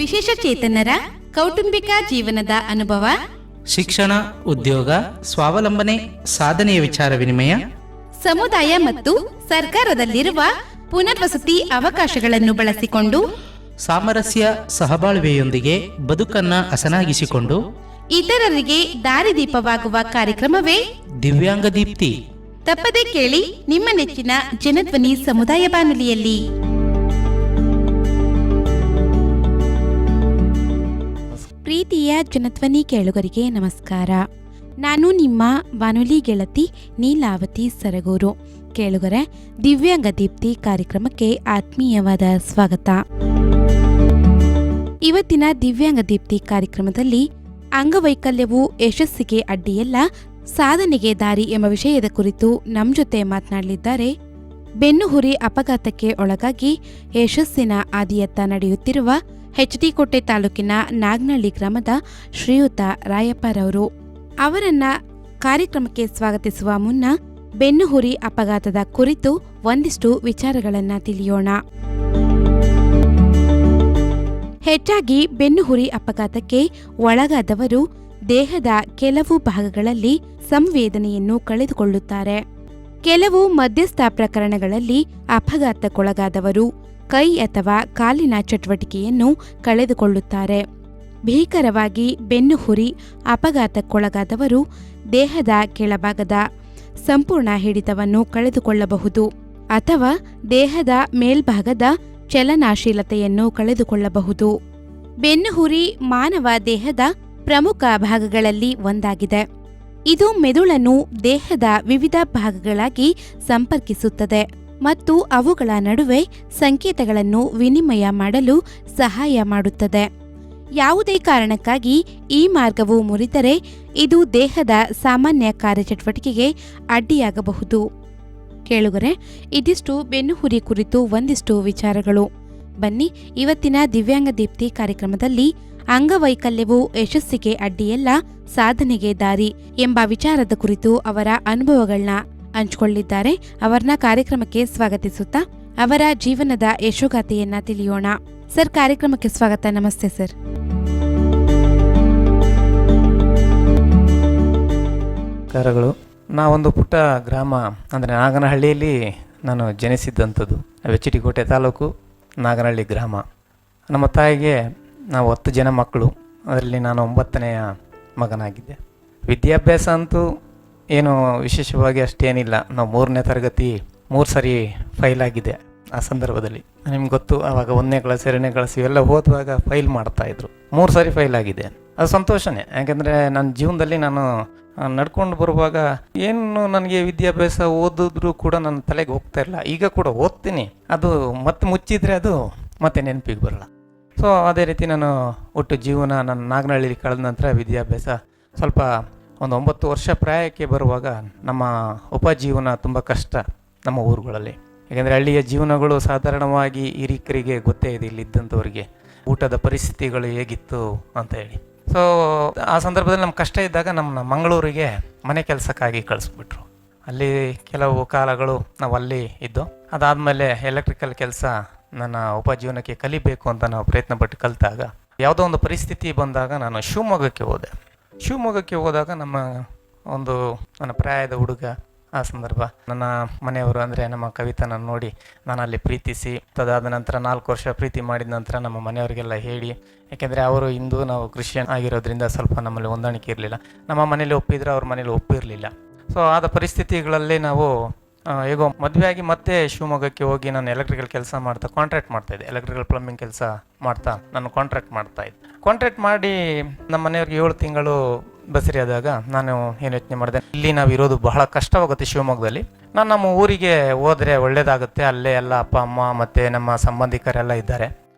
ವಿಶೇಷ ಚೇತನರ ಕೌಟುಂಬಿಕ ಜೀವನದ ಅನುಭವ, ಶಿಕ್ಷಣ, ಉದ್ಯೋಗ, ಸ್ವಾವಲಂಬನೆ, ಸಾಧನೆಯ ವಿಚಾರ ವಿನಿಮಯ, ಸಮುದಾಯ ಮತ್ತು ಸರ್ಕಾರದಲ್ಲಿರುವ ಪುನರ್ವಸತಿ ಅವಕಾಶಗಳನ್ನು ಬಳಸಿಕೊಂಡು ಸಾಮರಸ್ಯ ಸಹಬಾಳ್ವೆಯೊಂದಿಗೆ ಬದುಕನ್ನ ಹಸನಾಗಿಸಿಕೊಂಡು ಇತರರಿಗೆ ದಾರಿದೀಪವಾಗುವ ಕಾರ್ಯಕ್ರಮವೇ ದಿವ್ಯಾಂಗ ದೀಪ್ತಿ. ತಪ್ಪದೇ ಕೇಳಿ ನಿಮ್ಮ ನೆಚ್ಚಿನ ಜನಧ್ವನಿ ಸಮುದಾಯ ಬಾನುಲಿಯಲ್ಲಿ. ಪ್ರೀತಿಯ ಜನಧ್ವನಿ ಕೇಳುಗರಿಗೆ ನಮಸ್ಕಾರ. ನಾನು ನಿಮ್ಮ ಬಾನುಲಿ ಗೆಳತಿ ನೀಲಾವತಿ ಸರಗೂರು. ಕೇಳುಗರೆ, ದಿವ್ಯಾಂಗ ದೀಪ್ತಿ ಕಾರ್ಯಕ್ರಮಕ್ಕೆ ಆತ್ಮೀಯವಾದ ಸ್ವಾಗತ. ಇವತ್ತಿನ ದಿವ್ಯಾಂಗ ದೀಪ್ತಿ ಕಾರ್ಯಕ್ರಮದಲ್ಲಿ ಅಂಗವೈಕಲ್ಯವು ಯಶಸ್ಸಿಗೆ ಅಡ್ಡಿಯಲ್ಲ, ಸಾಧನೆಗೆ ದಾರಿ ಎಂಬ ವಿಷಯದ ಕುರಿತು ನಮ್ಮ ಜೊತೆ ಮಾತನಾಡಲಿದ್ದಾರೆ ಬೆನ್ನುಹುರಿ ಅಪಘಾತಕ್ಕೆ ಒಳಗಾಗಿ ಯಶಸ್ಸಿನ ಆದಿಯತ್ತ ನಡೆಯುತ್ತಿರುವ ಎಚ್.ಡಿ. ಕೋಟೆ ತಾಲೂಕಿನ ನಾಗನಹಳ್ಳಿ ಗ್ರಾಮದ ಶ್ರೀಯುತ ರಾಯಪ್ಪರವರು. ಅವರನ್ನ ಕಾರ್ಯಕ್ರಮಕ್ಕೆ ಸ್ವಾಗತಿಸುವ ಮುನ್ನ ಬೆನ್ನುಹುರಿ ಅಪಘಾತದ ಕುರಿತು ಒಂದಿಷ್ಟು ವಿಚಾರಗಳನ್ನ ತಿಳಿಯೋಣ. ಹೆಚ್ಚಾಗಿ ಬೆನ್ನುಹುರಿ ಅಪಘಾತಕ್ಕೆ ಒಳಗಾದವರು ದೇಹದ ಕೆಲವು ಭಾಗಗಳಲ್ಲಿ ಸಂವೇದನೆಯನ್ನು ಕಳೆದುಕೊಳ್ಳುತ್ತಾರೆ. ಕೆಲವು ಮಧ್ಯಸ್ಥ ಪ್ರಕರಣಗಳಲ್ಲಿ ಅಪಘಾತಕ್ಕೊಳಗಾದವರು ಕೈ ಅಥವಾ ಕಾಲಿನ ಚಟುವಟಿಕೆಯನ್ನು ಕಳೆದುಕೊಳ್ಳುತ್ತಾರೆ. ಭೀಕರವಾಗಿ ಬೆನ್ನುಹುರಿ ಅಪಘಾತಕ್ಕೊಳಗಾದವರು ದೇಹದ ಕೆಳಭಾಗದ ಸಂಪೂರ್ಣ ಹಿಡಿತವನ್ನು ಕಳೆದುಕೊಳ್ಳಬಹುದು ಅಥವಾ ದೇಹದ ಮೇಲ್ಭಾಗದ ಚಲನಾಶೀಲತೆಯನ್ನು ಕಳೆದುಕೊಳ್ಳಬಹುದು. ಬೆನ್ನುಹುರಿ ಮಾನವ ದೇಹದ ಪ್ರಮುಖ ಭಾಗಗಳಲ್ಲಿ ಒಂದಾಗಿದೆ. ಇದು ಮೆದುಳನ್ನು ದೇಹದ ವಿವಿಧ ಭಾಗಗಳಾಗಿ ಸಂಪರ್ಕಿಸುತ್ತದೆ ಮತ್ತು ಅವುಗಳ ನಡುವೆ ಸಂಕೇತಗಳನ್ನು ವಿನಿಮಯ ಮಾಡಲು ಸಹಾಯ ಮಾಡುತ್ತದೆ. ಯಾವುದೇ ಕಾರಣಕ್ಕಾಗಿ ಈ ಮಾರ್ಗವು ಮುರಿದರೆ ಇದು ದೇಹದ ಸಾಮಾನ್ಯ ಕಾರ್ಯಚಟುವಟಿಕೆಗೆ ಅಡ್ಡಿಯಾಗಬಹುದು. ಕೇಳುಗರೆ, ಇದಿಷ್ಟು ಬೆನ್ನುಹುರಿ ಕುರಿತು ಒಂದಿಷ್ಟು ವಿಚಾರಗಳು. ಬನ್ನಿ, ಇವತ್ತಿನ ದಿವ್ಯಾಂಗ ದೀಪ್ತಿ ಕಾರ್ಯಕ್ರಮದಲ್ಲಿ ಅಂಗವೈಕಲ್ಯವು ಯಶಸ್ಸಿಗೆ ಅಡ್ಡಿಯಲ್ಲ, ಸಾಧನೆಗೆ ದಾರಿ ಎಂಬ ವಿಚಾರದ ಕುರಿತು ಅವರ ಅನುಭವಗಳನ್ನ ಹಂಚಿಕೊಳ್ಳಿದ್ದಾರೆ. ಅವರನ್ನ ಕಾರ್ಯಕ್ರಮಕ್ಕೆ ಸ್ವಾಗತಿಸುತ್ತಾ ಅವರ ಜೀವನದ ಯಶೋಗಾಥೆಯನ್ನ ತಿಳಿಯೋಣ. ಸರ್, ಕಾರ್ಯಕ್ರಮಕ್ಕೆ ಸ್ವಾಗತ. ನಮಸ್ತೆ ಸರ್. ನಮಸ್ಕಾರಗಳು. ನಾವೊಂದು ಪುಟ್ಟ ಗ್ರಾಮ ಅಂದರೆ ನಾಗನಹಳ್ಳಿಯಲ್ಲಿ ನಾನು ಜನಿಸಿದ್ದಂಥದ್ದು. ಎಚ್.ಡಿ. ಕೋಟೆ ತಾಲೂಕು, ನಾಗನಹಳ್ಳಿ ಗ್ರಾಮ. ನಮ್ಮ ತಾಯಿಗೆ ನಾವು 10 ಜನ ಮಕ್ಕಳು, ಅದರಲ್ಲಿ ನಾನು 9ನೆಯ ಮಗನಾಗಿದ್ದೆ. ವಿದ್ಯಾಭ್ಯಾಸ ಅಂತೂ ಏನು ವಿಶೇಷವಾಗಿ ಅಷ್ಟೇನಿಲ್ಲ. ನಾವು 3ನೇ ತರಗತಿ 3 ಸರಿ ಫೈಲ್ ಆಗಿದೆ. ಆ ಸಂದರ್ಭದಲ್ಲಿ ನಿಮ್ಗೆ ಗೊತ್ತು, ಆವಾಗ 1ನೇ ಕ್ಲಾಸ್ 2ನೇ ಕ್ಲಾಸ್ ಇವೆಲ್ಲ ಓದುವಾಗ ಫೈಲ್ ಮಾಡ್ತಾಯಿದ್ರು. 3 ಸರಿ ಫೈಲ್ ಆಗಿದೆ. ಅದು ಸಂತೋಷನೇ. ಯಾಕೆಂದರೆ ನನ್ನ ಜೀವನದಲ್ಲಿ ನಾನು ನಡ್ಕೊಂಡು ಬರುವಾಗ ಏನು ನನಗೆ ವಿದ್ಯಾಭ್ಯಾಸ ಓದಿದ್ರು ಕೂಡ ನನ್ನ ತಲೆಗೆ ಹೋಗ್ತಾ ಇಲ್ಲ. ಈಗ ಕೂಡ ಓದ್ತೀನಿ, ಅದು ಮತ್ತೆ ಮುಚ್ಚಿದರೆ ಅದು ಮತ್ತೆ ನೆನಪಿಗೆ ಬರಲ್ಲ. ಸೊ ಅದೇ ರೀತಿ ನಾನು ಒಟ್ಟು ಜೀವನ ನನ್ನ ನಾಗನಹಳ್ಳಿಲಿ ಕಳೆದ ನಂತರ ವಿದ್ಯಾಭ್ಯಾಸ ಸ್ವಲ್ಪ ಒಂದು 9 ವರ್ಷ ಪ್ರಾಯಕ್ಕೆ ಬರುವಾಗ ನಮ್ಮ ಉಪಜೀವನ ತುಂಬ ಕಷ್ಟ ನಮ್ಮ ಊರುಗಳಲ್ಲಿ. ಯಾಕೆಂದರೆ ಹಳ್ಳಿಯ ಜೀವನಗಳು ಸಾಧಾರಣವಾಗಿ ಹಿರಿಕರಿಗೆ ಗೊತ್ತೇ ಇದೆ, ಇಲ್ಲಿದ್ದಂಥವ್ರಿಗೆ ಊಟದ ಪರಿಸ್ಥಿತಿಗಳು ಹೇಗಿತ್ತು ಅಂತ ಹೇಳಿ. ಸೊ ಆ ಸಂದರ್ಭದಲ್ಲಿ ನಮ್ಮ ಕಷ್ಟ ಇದ್ದಾಗ ನಮ್ಮ ಮಂಗಳೂರಿಗೆ ಮನೆ ಕೆಲಸಕ್ಕಾಗಿ ಕಳಿಸ್ಬಿಟ್ರು. ಅಲ್ಲಿ ಕೆಲವು ಕಾಲಗಳು ನಾವು ಅಲ್ಲಿ ಇದ್ದು, ಅದಾದಮೇಲೆ ಎಲೆಕ್ಟ್ರಿಕಲ್ ಕೆಲಸ ನನ್ನ ಉಪಜೀವನಕ್ಕೆ ಕಲಿಬೇಕು ಅಂತ ನಾವು ಪ್ರಯತ್ನ ಪಟ್ಟು ಕಲಿತಾಗ ಯಾವುದೋ ಒಂದು ಪರಿಸ್ಥಿತಿ ಬಂದಾಗ ನಾನು ಶಿವಮೊಗ್ಗಕ್ಕೆ ಹೋದೆ. ಶಿವಮೊಗ್ಗಕ್ಕೆ ಹೋದಾಗ ನನ್ನ ಪ್ರಾಯದ ಹುಡುಗ, ಆ ಸಂದರ್ಭ ನನ್ನ ಮನೆಯವರು ಅಂದರೆ ನಮ್ಮ ಕವಿತನ ನೋಡಿ ನಾನು ಅಲ್ಲಿ ಪ್ರೀತಿಸಿ, ಅದಾದ ನಂತರ 4 ವರ್ಷ ಪ್ರೀತಿ ಮಾಡಿದ ನಂತರ ನಮ್ಮ ಮನೆಯವರಿಗೆಲ್ಲ ಹೇಳಿ, ಯಾಕೆಂದರೆ ಅವರು ಹಿಂದೂ, ನಾವು ಕ್ರಿಶ್ಚಿಯನ್ ಆಗಿರೋದ್ರಿಂದ ಸ್ವಲ್ಪ ನಮ್ಮಲ್ಲಿ ಹೊಂದಾಣಿಕೆ ಇರಲಿಲ್ಲ. ನಮ್ಮ ಮನೇಲಿ ಒಪ್ಪಿದ್ರೆ ಅವ್ರ ಮನೇಲಿ ಒಪ್ಪಿರಲಿಲ್ಲ. ಸೊ ಆದ ಪರಿಸ್ಥಿತಿಗಳಲ್ಲಿ ನಾವು ಹೇಗೋ ಮದುವೆ ಆಗಿ ಮತ್ತೆ ಶಿವಮೊಗ್ಗಕ್ಕೆ ಹೋಗಿ ನಾನು ಎಲೆಕ್ಟ್ರಿಕಲ್ ಕೆಲಸ ಮಾಡ್ತಾ ಕಾಂಟ್ರಾಕ್ಟ್ ಮಾಡ್ತಾಯಿದ್ದೆ. ಎಲೆಕ್ಟ್ರಿಕಲ್ ಪ್ಲಂಬಿಂಗ್ ಕೆಲಸ ಮಾಡ್ತಾ ನಾನು ಕಾಂಟ್ರಾಕ್ಟ್ ಮಾಡ್ತಾಯಿದ್ದೆ. ಕಾಂಟ್ರಾಕ್ಟ್ ಮಾಡಿ ನಮ್ಮ ಮನೆಯವ್ರಿಗೆ 7 ತಿಂಗಳು ಬಸರಿ ಆದಾಗ ನಾನು ಏನು ಯೋಚನೆ ಮಾಡಿದೆ, ಇಲ್ಲಿ ನಾವು ಇರೋದು ಬಹಳ ಕಷ್ಟವಾಗುತ್ತೆ ಶಿವಮೊಗ್ಗದಲ್ಲಿ. ನಾನು ನಮ್ಮ ಊರಿಗೆ ಹೋದರೆ ಒಳ್ಳೇದಾಗುತ್ತೆ, ಅಲ್ಲೇ ಎಲ್ಲ ಅಪ್ಪ ಅಮ್ಮ ಮತ್ತು ನಮ್ಮ ಸಂಬಂಧಿಕರೆಲ್ಲ ಇದ್ದಾರೆ,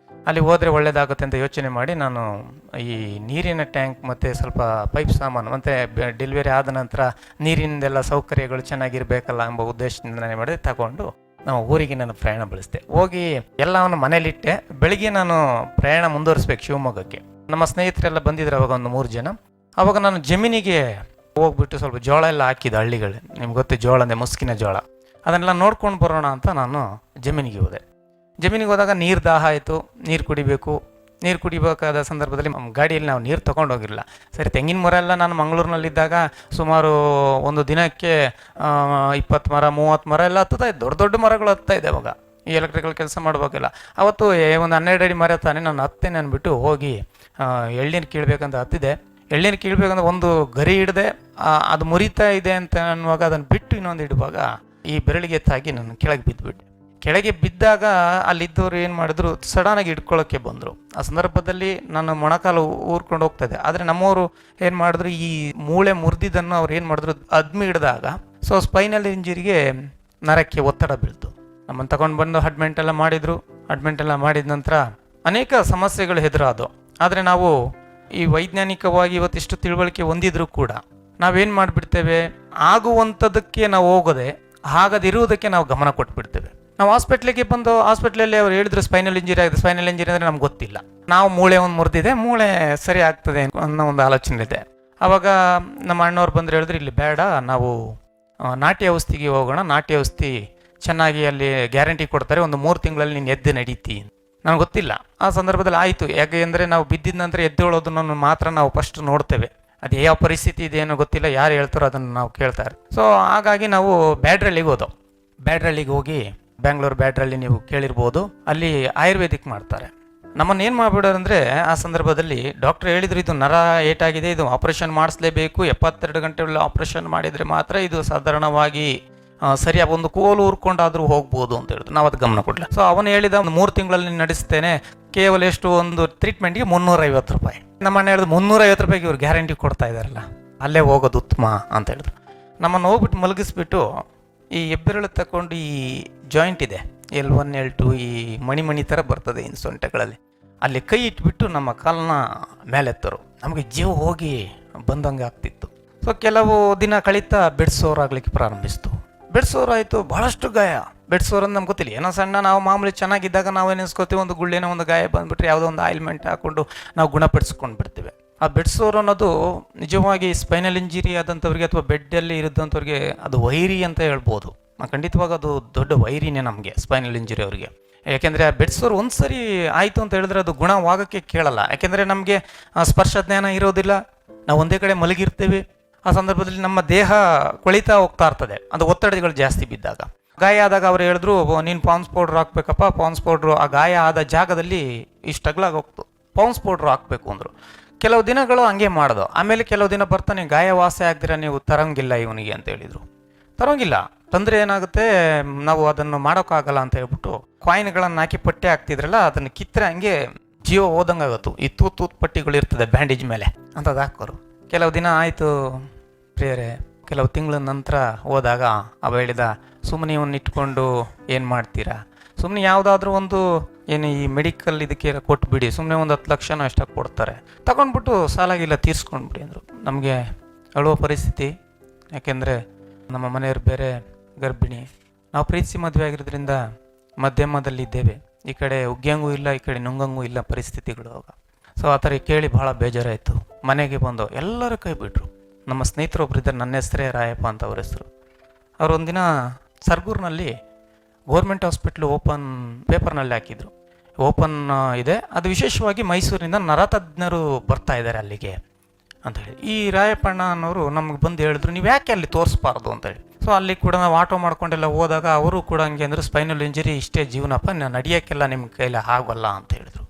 ಅಲ್ಲಿ ಹೋದರೆ ಒಳ್ಳೇದಾಗುತ್ತೆ ಅಂತ ಯೋಚನೆ ಮಾಡಿ ನಾನು ಈ ನೀರಿನ ಟ್ಯಾಂಕ್ ಮತ್ತು ಸ್ವಲ್ಪ ಪೈಪ್ ಸಾಮಾನು ಮತ್ತು ಡೆಲಿವರಿ ಆದ ನಂತರ ನೀರಿನದೆಲ್ಲ ಸೌಕರ್ಯಗಳು ಚೆನ್ನಾಗಿರಬೇಕಲ್ಲ ಎಂಬ ಉದ್ದೇಶದಿಂದ ನಾನು ಮಾಡಿದೆ. ತಗೊಂಡು ನಾವು ಊರಿಗೆ ನಾನು ಪ್ರಯಾಣ ಬೆಳೆಸಿದೆ. ಹೋಗಿ ಎಲ್ಲವನ್ನು ಮನೇಲಿಟ್ಟೆ. ಬೆಳಿಗ್ಗೆ ನಾನು ಪ್ರಯಾಣ ಮುಂದುವರಿಸ್ಬೇಕು ಶಿವಮೊಗ್ಗಕ್ಕೆ. ನಮ್ಮ ಸ್ನೇಹಿತರೆಲ್ಲ ಬಂದಿದ್ರು ಅವಾಗ ಒಂದು 3 ಜನ. ಅವಾಗ ನಾನು ಜಮೀನಿಗೆ ಹೋಗ್ಬಿಟ್ಟು ಸ್ವಲ್ಪ ಜೋಳ ಎಲ್ಲ ಹಾಕಿದ್ದೆ. ಹಳ್ಳಿಗಳು ನಿಮ್ಗೆ ಗೊತ್ತು, ಜೋಳ ಅಂದರೆ ಮುಸ್ಕಿನ ಜೋಳ. ಅದನ್ನೆಲ್ಲ ನೋಡ್ಕೊಂಡು ಬರೋಣ ಅಂತ ನಾನು ಜಮೀನಿಗೆ ಹೋದೆ. ಜಮೀನಿಗೆ ಹೋದಾಗ ನೀರು ದಾಹ ಆಯಿತು, ನೀರು ಕುಡಿಬೇಕು. ನೀರು ಕುಡಿಬೇಕಾದ ಸಂದರ್ಭದಲ್ಲಿ ಗಾಡಿಯಲ್ಲಿ ನಾವು ನೀರು ತೊಗೊಂಡೋಗಿರಲಿಲ್ಲ. ಸರಿ, ತೆಂಗಿನ ಮರ ಎಲ್ಲ ನಾನು ಮಂಗಳೂರಿನಲ್ಲಿದ್ದಾಗ ಸುಮಾರು ಒಂದು ದಿನಕ್ಕೆ 20 ಮರ 30 ಮರ ಎಲ್ಲ ಹತ್ತುತ್ತಾ ಇದ್ದು, ದೊಡ್ಡ ದೊಡ್ಡ ಮರಗಳು ಹತ್ತಾ ಇದೆ ಅವಾಗ. ಈ ಎಲೆಕ್ಟ್ರಿಕಲ್ ಕೆಲಸ ಮಾಡಬೇಕಿಲ್ಲ. ಅವತ್ತು ಒಂದು 12 ಅಡಿ ಮರ ತಾನೆ ನಾನು ಹತ್ತೇನೆ ಅಂದ್ಬಿಟ್ಟು ಹೋಗಿ ಎಳ್ನೀರು ಕೀಳ್ಬೇಕಂತ ಹತ್ತಿದೆ. ಎಳ್ನೀರು ಕೀಳ್ಬೇಕಂದ್ರೆ ಒಂದು ಗರಿ ಹಿಡ್ದೆ, ಅದು ಮುರಿತಾ ಇದೆ ಅಂತ ಅನ್ನುವಾಗ ಅದನ್ನು ಬಿಟ್ಟು ಇನ್ನೊಂದು ಇಡುವಾಗ ಈ ಬೆರಳಿಗೆ ತಾಗಿ ನಾನು ಕೆಳಗೆ ಬಿದ್ದುಬಿಟ್ಟೆ. ಕೆಳಗೆ ಬಿದ್ದಾಗ ಅಲ್ಲಿದ್ದವರು ಏನು ಮಾಡಿದ್ರು, ಸಡನ್ನಾಗಿ ಹಿಡ್ಕೊಳ್ಳೋಕ್ಕೆ ಬಂದರು. ಆ ಸಂದರ್ಭದಲ್ಲಿ ನಾನು ಮೊಣಕಾಲು ಊರ್ಕೊಂಡು ಹೋಗ್ತಾಯಿದ್ದೆ. ಆದರೆ ನಮ್ಮವರು ಏನು ಮಾಡಿದ್ರು, ಈ ಮೂಳೆ ಮುರಿದಿದ್ದನ್ನು ಅವ್ರು ಏನು ಮಾಡಿದ್ರು, ಅದ್ಮಿ ಹಿಡಿದಾಗ ಸ್ಪೈನಲ್ ಇಂಜರಿಗೆ ನರಕ್ಕೆ ಒತ್ತಡ ಬೀಳ್ತು. ನಮ್ಮನ್ನು ತಗೊಂಡು ಬಂದು ಅಡ್ಮಿಂಟ್ ಎಲ್ಲ ಮಾಡಿದರು. ಅಡ್ಮಿಂಟ್ ಎಲ್ಲ ಮಾಡಿದ ನಂತರ ಅನೇಕ ಸಮಸ್ಯೆಗಳು ಎದುರಾದವು. ಆದರೆ ನಾವು ಈ ವೈಜ್ಞಾನಿಕವಾಗಿ ಇವತ್ತಿಷ್ಟು ತಿಳುವಳಿಕೆ ಹೊಂದಿದ್ರು ಕೂಡ ನಾವೇನು ಮಾಡಿಬಿಡ್ತೇವೆ, ಆಗುವಂಥದ್ದಕ್ಕೆ ನಾವು ಹೋಗೋದೆ, ಆಗದಿರುವುದಕ್ಕೆ ನಾವು ಗಮನ ಕೊಟ್ಬಿಡ್ತೇವೆ. ನಾವು ಹಾಸ್ಪಿಟ್ಲಿಗೆ ಬಂದು ಹಾಸ್ಪಿಟ್ಲಲ್ಲಿ ಅವ್ರು ಹೇಳಿದ್ರು ಸ್ಪೈನಲ್ ಇಂಜರಿ ಆಗಿದೆ. ಸ್ಪೈನಲ್ ಇಂಜರಿ ಅಂದರೆ ನಮ್ಗೆ ಗೊತ್ತಿಲ್ಲ. ನಾವು ಮೂಳೆ ಒಂದು ಮುರಿದಿದೆ, ಮೂಳೆ ಸರಿ ಆಗ್ತದೆ ಅನ್ನೋ ಒಂದು ಆಲೋಚನೆ ಇದೆ. ಆವಾಗ ನಮ್ಮ ಅಣ್ಣವ್ರು ಬಂದು ಹೇಳಿದ್ರು, ಇಲ್ಲಿ ಬೇಡ, ನಾವು ನಾಟಿ ಔಷಧಿಗೆ ಹೋಗೋಣ, ನಾಟಿ ಔಷಧಿ ಚೆನ್ನಾಗಿ ಅಲ್ಲಿ ಗ್ಯಾರಂಟಿ ಕೊಡ್ತಾರೆ, ಒಂದು 3 ತಿಂಗಳಲ್ಲಿ ನೀನು ಎದ್ದು ನಡೀತಿ. ನನಗೆ ಗೊತ್ತಿಲ್ಲ. ಆ ಸಂದರ್ಭದಲ್ಲಿ ಆಯಿತು. ಯಾಕೆ ಅಂದರೆ ನಾವು ಬಿದ್ದಿದ ನಂತರ ಎದ್ದೇಳೋದನ್ನು ಮಾತ್ರ ನಾವು ಫಸ್ಟ್ ನೋಡ್ತೇವೆ. ಅದು ಯಾವ ಪರಿಸ್ಥಿತಿ ಇದೆ ಏನೋ ಗೊತ್ತಿಲ್ಲ, ಯಾರು ಹೇಳ್ತಾರೋ ಅದನ್ನು ನಾವು ಕೇಳ್ತಾರೆ. ಹಾಗಾಗಿ ನಾವು ಬ್ಯಾಡ್ರಳ್ಳಿಗೆ ಹೋದೋ. ಬ್ಯಾಡ್ರಳ್ಳಿಗೆ ಹೋಗಿ, ಬ್ಯಾಂಗ್ಳೂರು ಬ್ಯಾಡ್ರಳ್ಳಿ ನೀವು ಕೇಳಿರ್ಬೋದು, ಅಲ್ಲಿ ಆಯುರ್ವೇದಿಕ್ ಮಾಡ್ತಾರೆ. ನಮ್ಮನ್ನು ಏನು ಮಾಡಿಬಿಡೋರಂದರೆ, ಆ ಸಂದರ್ಭದಲ್ಲಿ ಡಾಕ್ಟ್ರ್ ಹೇಳಿದ್ರು, ಇದು ನರ ಏಟಾಗಿದೆ, ಇದು ಆಪ್ರೇಷನ್ ಮಾಡಿಸ್ಲೇಬೇಕು, 72 ಗಂಟೆಗಳಲ್ಲಿ ಆಪ್ರೇಷನ್ ಮಾಡಿದರೆ ಮಾತ್ರ ಇದು ಸಾಧಾರಣವಾಗಿ ಸರಿಯಾಗಿ ಒಂದು ಕೋಲು ಊರ್ಕೊಂಡಾದರೂ ಹೋಗ್ಬೋದು ಅಂತ ಹೇಳಿದ್ರು. ನಾವು ಅದು ಗಮನ ಕೊಡಲಿಲ್ಲ. ಅವನು ಹೇಳಿದ, ಒಂದು 3 ತಿಂಗಳಲ್ಲಿ ನಡೆಸ್ತೇನೆ, ಕೇವಲ ಎಷ್ಟು ಒಂದು ಟ್ರೀಟ್ಮೆಂಟ್ಗೆ 350 ರೂಪಾಯಿ. ನಮ್ಮ ಅಣ್ಣ ಹೇಳಿದ್ರು, 350 ರೂಪಾಯಿಗೆ ಇವ್ರು ಗ್ಯಾರಂಟಿ ಕೊಡ್ತಾ ಇದ್ದಾರಲ್ಲ, ಅಲ್ಲೇ ಹೋಗೋದು ಉತ್ತಮ ಅಂತ ಹೇಳಿದ್ರು. ನಮ್ಮನ್ನು ಹೋಗ್ಬಿಟ್ಟು ಮಲಗಿಸ್ಬಿಟ್ಟು ಈ ಹೆಬ್ಬೆರಳು ತಗೊಂಡು, ಈ ಜಾಯಿಂಟ್ ಇದೆ L1 L2, ಈ ಮಣಿ ಥರ ಬರ್ತದೆ ಇನ್ನು ಸೊಂಟಗಳಲ್ಲಿ, ಅಲ್ಲಿ ಕೈ ಇಟ್ಬಿಟ್ಟು ನಮ್ಮ ಕಾಲನ್ನ ಮೇಲೆತ್ತರು. ನಮಗೆ ಜೀವ ಹೋಗಿ ಬಂದಂಗೆ ಆಗ್ತಿತ್ತು. ಕೆಲವು ದಿನ ಕಳೀತಾ ಬೆಡ್ ಸೋರ್ ಆಗ್ಲಿಕ್ಕೆ ಪ್ರಾರಂಭಿಸ್ತು. ಬೆಡ್ ಸೋರ್ ಆಯಿತು, ಭಾಳಷ್ಟು ಗಾಯ. ಬೆಡ್ ಸೋರ್ ಅಂತ ನಮ್ಗೆ ಗೊತ್ತಿಲ್ಲ, ಏನೋ ಸಣ್ಣ, ನಾವು ಮಾಮೂಲಿ ಚೆನ್ನಾಗಿದ್ದಾಗ ನಾವು ಏನಿಸ್ಕೋತೀವಿ, ಒಂದು ಗುಳ್ಳೆನೋ ಒಂದು ಗಾಯ ಬಂದುಬಿಟ್ರೆ ಯಾವುದೋ ಒಂದು ಆಯಿಲ್ಮೆಂಟ್ ಹಾಕ್ಕೊಂಡು ನಾವು ಗುಣಪಡಿಸ್ಕೊಂಡು ಬಿಡ್ತೀವಿ. ಆ ಬೆಡ್ ಸೋರ್ ಅನ್ನೋದು ನಿಜವಾಗಿ ಸ್ಪೈನಲ್ ಇಂಜರಿ ಆದಂಥವ್ರಿಗೆ ಅಥವಾ ಬೆಡ್ಡಲ್ಲಿ ಇರೋದಂಥವ್ರಿಗೆ ಅದು ವೈರಿ ಅಂತ ಹೇಳ್ಬೋದು. ಖಂಡಿತವಾಗ ಅದು ದೊಡ್ಡ ವೈರಿನೇ ನಮಗೆ ಸ್ಪೈನಲ್ ಇಂಜರಿ ಅವರಿಗೆ. ಯಾಕೆಂದರೆ ಆ ಬೆಡ್ ಸೋರ್ ಒಂದು ಸರಿ ಆಯಿತು ಅಂತ ಹೇಳಿದ್ರೆ ಅದು ಗುಣವಾಗೋಕ್ಕೆ ಕೇಳಲ್ಲ. ಯಾಕೆಂದರೆ ನಮಗೆ ಸ್ಪರ್ಶ ಜ್ಞಾನ ಇರೋದಿಲ್ಲ, ನಾವು ಒಂದೇ ಕಡೆ ಮಲಗಿರ್ತೀವಿ. ಆ ಸಂದರ್ಭದಲ್ಲಿ ನಮ್ಮ ದೇಹ ಕೊಳಿತಾ ಹೋಗ್ತಾ ಇರ್ತದೆ, ಅದು ಒತ್ತಡಗಳು ಜಾಸ್ತಿ ಬಿದ್ದಾಗ. ಗಾಯ ಆದಾಗ ಅವ್ರು ಹೇಳಿದ್ರು, ನೀನು ಪಾನ್ಸ್ ಪೌಡ್ರ್ ಹಾಕ್ಬೇಕಪ್ಪ, ಪಾನ್ಸ್ ಪೌಡ್ರು ಆ ಗಾಯ ಆದ ಜಾಗದಲ್ಲಿ ಇಷ್ಟು ಅಗಲಾಗಿ ಹೋಗ್ತು, ಪಾನ್ಸ್ ಪೌಡ್ರು ಹಾಕಬೇಕು ಅಂದರು. ಕೆಲವು ದಿನಗಳು ಹಂಗೆ ಮಾಡೋದು. ಆಮೇಲೆ ಕೆಲವು ದಿನ ಬರ್ತಾನೆ, ಗಾಯ ವಾಸಿ ಆಗ್ದಿರ ನೀವು ತರಂಗಿಲ್ಲ ಇವನಿಗೆ ಅಂತ ಹೇಳಿದರು. ತರಂಗಿಲ್ಲ ತಂದರೆ ಏನಾಗುತ್ತೆ, ನಾವು ಅದನ್ನು ಮಾಡೋಕ್ಕಾಗಲ್ಲ ಅಂತ ಹೇಳ್ಬಿಟ್ಟು ಕಾಯಿನ್ಗಳನ್ನು ಹಾಕಿ ಪಟ್ಟೆ ಹಾಕ್ತಿದ್ರಲ್ಲ, ಅದನ್ನು ಕಿತ್ತರೆ ಹಂಗೆ ಜೀವ ಹೋದಂಗಾಗತ್ತು. ಈ ತೂತ್ ಪಟ್ಟಿಗಳು ಇರ್ತದೆ ಬ್ಯಾಂಡೇಜ್ ಮೇಲೆ, ಅಂಥದ್ದು ಹಾಕೋರು. ಕೆಲವು ದಿನ ಆಯಿತು ಪ್ರಿಯರೇ, ಕೆಲವು ತಿಂಗಳ ನಂತರ ಹೋದಾಗ ಅವ ಹೇಳಿದ, ಸುಮ್ಮನೆ ಇವನ್ನ ಇಟ್ಕೊಂಡು ಏನು ಮಾಡ್ತೀರಾ, ಸುಮ್ಮನೆ ಯಾವುದಾದ್ರೂ ಒಂದು ಏನು ಈ ಮೆಡಿಕಲ್ ಇದಕ್ಕೆ ಕೊಟ್ಬಿಡಿ, ಸುಮ್ಮನೆ ಒಂದು 10 ಲಕ್ಷನೋ ಎಷ್ಟಾಗಿ ಕೊಡ್ತಾರೆ, ತಗೊಂಡ್ಬಿಟ್ಟು ಸಾಲಾಗಿಲ್ಲ ತೀರಿಸ್ಕೊಂಡ್ಬಿಡಿ ಅಂದರು. ನಮಗೆ ಅಳುವ ಪರಿಸ್ಥಿತಿ. ಯಾಕೆಂದರೆ ನಮ್ಮ ಮನೆಯವ್ರು ಬೇರೆ ಗರ್ಭಿಣಿ, ನಾವು ಪ್ರೀತಿಸಿ ಮದುವೆ ಆಗಿರೋದ್ರಿಂದ ಮಧ್ಯಮದಲ್ಲಿದ್ದೇವೆ. ಈ ಕಡೆ ಉಗ್ಗಂಗೂ ಇಲ್ಲ, ಈ ಕಡೆ ನುಂಗಂಗೂ ಇಲ್ಲ ಪರಿಸ್ಥಿತಿಗಳು. ಆಗ ಆ ಥರ ಕೇಳಿ ಭಾಳ ಬೇಜಾರಾಯಿತು. ಮನೆಗೆ ಬಂದು ಎಲ್ಲರೂ ಕೈ ಬಿಟ್ಟರು. ನಮ್ಮ ಸ್ನೇಹಿತರೊಬ್ಬರು ಇದ್ದಾರೆ, ನನ್ನ ಹೆಸರೇ ರಾಯಪ್ಪ ಅಂತ ಅವ್ರ ಹೆಸರು. ಅವರು ಒಂದಿನ ಸರ್ಗೂರಿನಲ್ಲಿ ಗೌರ್ಮೆಂಟ್ ಹಾಸ್ಪಿಟ್ಲು ಓಪನ್ ಪೇಪರ್ನಲ್ಲಿ ಹಾಕಿದರು, ಓಪನ್ ಇದೆ, ಅದು ವಿಶೇಷವಾಗಿ ಮೈಸೂರಿನಿಂದ ನರತಜ್ಞರು ಬರ್ತಾ ಇದ್ದಾರೆ ಅಲ್ಲಿಗೆ ಅಂತೇಳಿ. ಈ ರಾಯಪ್ಪಣ್ಣ ಅನ್ನೋರು ನಮಗೆ ಬಂದು ಹೇಳಿದ್ರು, ನೀವು ಯಾಕೆ ಅಲ್ಲಿ ತೋರಿಸ್ಬಾರ್ದು ಅಂತೇಳಿ. ಅಲ್ಲಿ ಕೂಡ ನಾವು ಆಟೋ ಮಾಡ್ಕೊಂಡೆಲ್ಲ ಹೋದಾಗ ಅವರು ಕೂಡ ಹಂಗೆ ಅಂದರು, ಸ್ಪೈನಲ್ ಇಂಜರಿ ಇಷ್ಟೇ ಜೀವನಪ್ಪ, ನಾನು ನಡೆಯೋಕ್ಕೆಲ್ಲ ನಿಮ್ಮ ಕೈಲಿ ಆಗೋಲ್ಲ ಅಂತ ಹೇಳಿದ್ರು.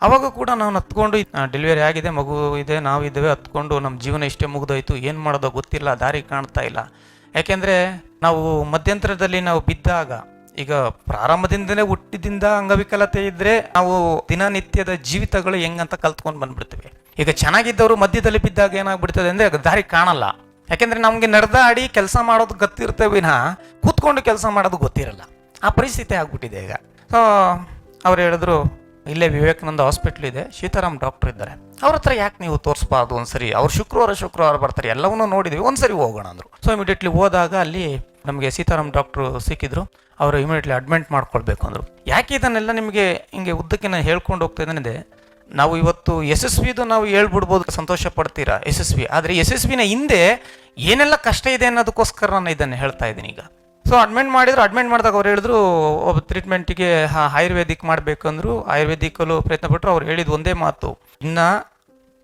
ಅವಾಗ ಕೂಡ ನಾವು ಹತ್ಕೊಂಡು, ಡೆಲಿವರಿ ಆಗಿದೆ, ಮಗು ಇದೆ, ನಾವಿದ್ದೇವೆ, ಹತ್ಕೊಂಡು ನಮ್ಮ ಜೀವನ ಇಷ್ಟೇ ಮುಗಿದೋಯ್ತು, ಏನು ಮಾಡೋದೋ ಗೊತ್ತಿಲ್ಲ, ದಾರಿ ಕಾಣ್ತಾ ಇಲ್ಲ. ಯಾಕೆಂದರೆ ನಾವು ಮಧ್ಯಂತರದಲ್ಲಿ ನಾವು ಬಿದ್ದಾಗ, ಈಗ ಪ್ರಾರಂಭದಿಂದಲೇ ಹುಟ್ಟಿದಿಂದ ಅಂಗವಿಕಲತೆ ಇದ್ದರೆ ನಾವು ದಿನನಿತ್ಯದ ಜೀವಿತಗಳು ಹೆಂಗಂತ ಕಲ್ತ್ಕೊಂಡು ಬಂದ್ಬಿಡ್ತೀವಿ. ಈಗ ಚೆನ್ನಾಗಿದ್ದವರು ಮಧ್ಯದಲ್ಲಿ ಬಿದ್ದಾಗ ಏನಾಗ್ಬಿಡ್ತದೆ ಅಂದರೆ ದಾರಿ ಕಾಣಲ್ಲ. ಯಾಕೆಂದರೆ ನಮಗೆ ನಡೆದಾಡಿ ಕೆಲಸ ಮಾಡೋದು ಗೊತ್ತಿರ್ತೇವೆ ವಿನಃ ಕೂತ್ಕೊಂಡು ಕೆಲಸ ಮಾಡೋದು ಗೊತ್ತಿರಲ್ಲ. ಆ ಪರಿಸ್ಥಿತಿ ಆಗ್ಬಿಟ್ಟಿದೆ ಈಗ. ಅವ್ರು ಹೇಳಿದ್ರು, ಇಲ್ಲೇ ವಿವೇಕಾನಂದ ಹಾಸ್ಪಿಟ್ಲ್ ಇದೆ, ಸೀತಾರಾಮ್ ಡಾಕ್ಟ್ರ್ ಇದ್ದಾರೆ, ಅವ್ರ ಹತ್ರ ಯಾಕೆ ನೀವು ತೋರಿಸ್ಬಾರ್ದು ಒಂದ್ಸರಿ, ಅವ್ರು ಶುಕ್ರವಾರ ಬರ್ತಾರೆ, ಎಲ್ಲವನ್ನೂ ನೋಡಿದ್ವಿ, ಒಂದ್ಸರಿ ಹೋಗೋಣ ಅಂದರು. ಇಮಿಡಿಯೇಟ್ಲಿ ಹೋದಾಗ ಅಲ್ಲಿ ನಮಗೆ ಸೀತಾರಾಮ್ ಡಾಕ್ಟ್ರು ಸಿಕ್ಕಿದ್ರು. ಅವರು ಇಮಿಡಿಯೇಟ್ಲಿ ಅಡ್ಮಿಟ್ ಮಾಡ್ಕೊಳ್ಬೇಕು ಅಂದರು. ಯಾಕೆ ಇದನ್ನೆಲ್ಲ ನಿಮಗೆ ಹಿಂಗೆ ಉದ್ದಕ್ಕೆ ನಾನು ಹೇಳ್ಕೊಂಡು ಹೋಗ್ತಾ ಇದ್ದೇನೆ, ನಾವು ಇವತ್ತು ಯಶಸ್ವಿದು ನಾವು ಹೇಳ್ಬಿಡ್ಬೋದು, ಸಂತೋಷ ಪಡ್ತೀರಾ ಯಶಸ್ವಿ, ಆದರೆ ಯಶಸ್ವಿನ ಹಿಂದೆ ಏನೆಲ್ಲ ಕಷ್ಟ ಇದೆ ಅನ್ನೋದಕ್ಕೋಸ್ಕರ ನಾನು ಇದನ್ನು ಹೇಳ್ತಾ ಇದ್ದೀನಿ ಈಗ. ಸೊ ಅಡ್ಮಿಟ್ ಮಾಡಿದಾಗ ಅವ್ರು ಹೇಳಿದ್ರು ಒಬ್ಬ ಟ್ರೀಟ್ಮೆಂಟಿಗೆ ಆಯುರ್ವೇದಿಕ್ ಮಾಡಬೇಕಂದ್ರು ಆಯುರ್ವೇದಿಕಲ್ಲೂ ಪ್ರಯತ್ನ ಪಟ್ಟರು. ಅವ್ರು ಹೇಳಿದ ಒಂದೇ ಮಾತು, ಇನ್ನು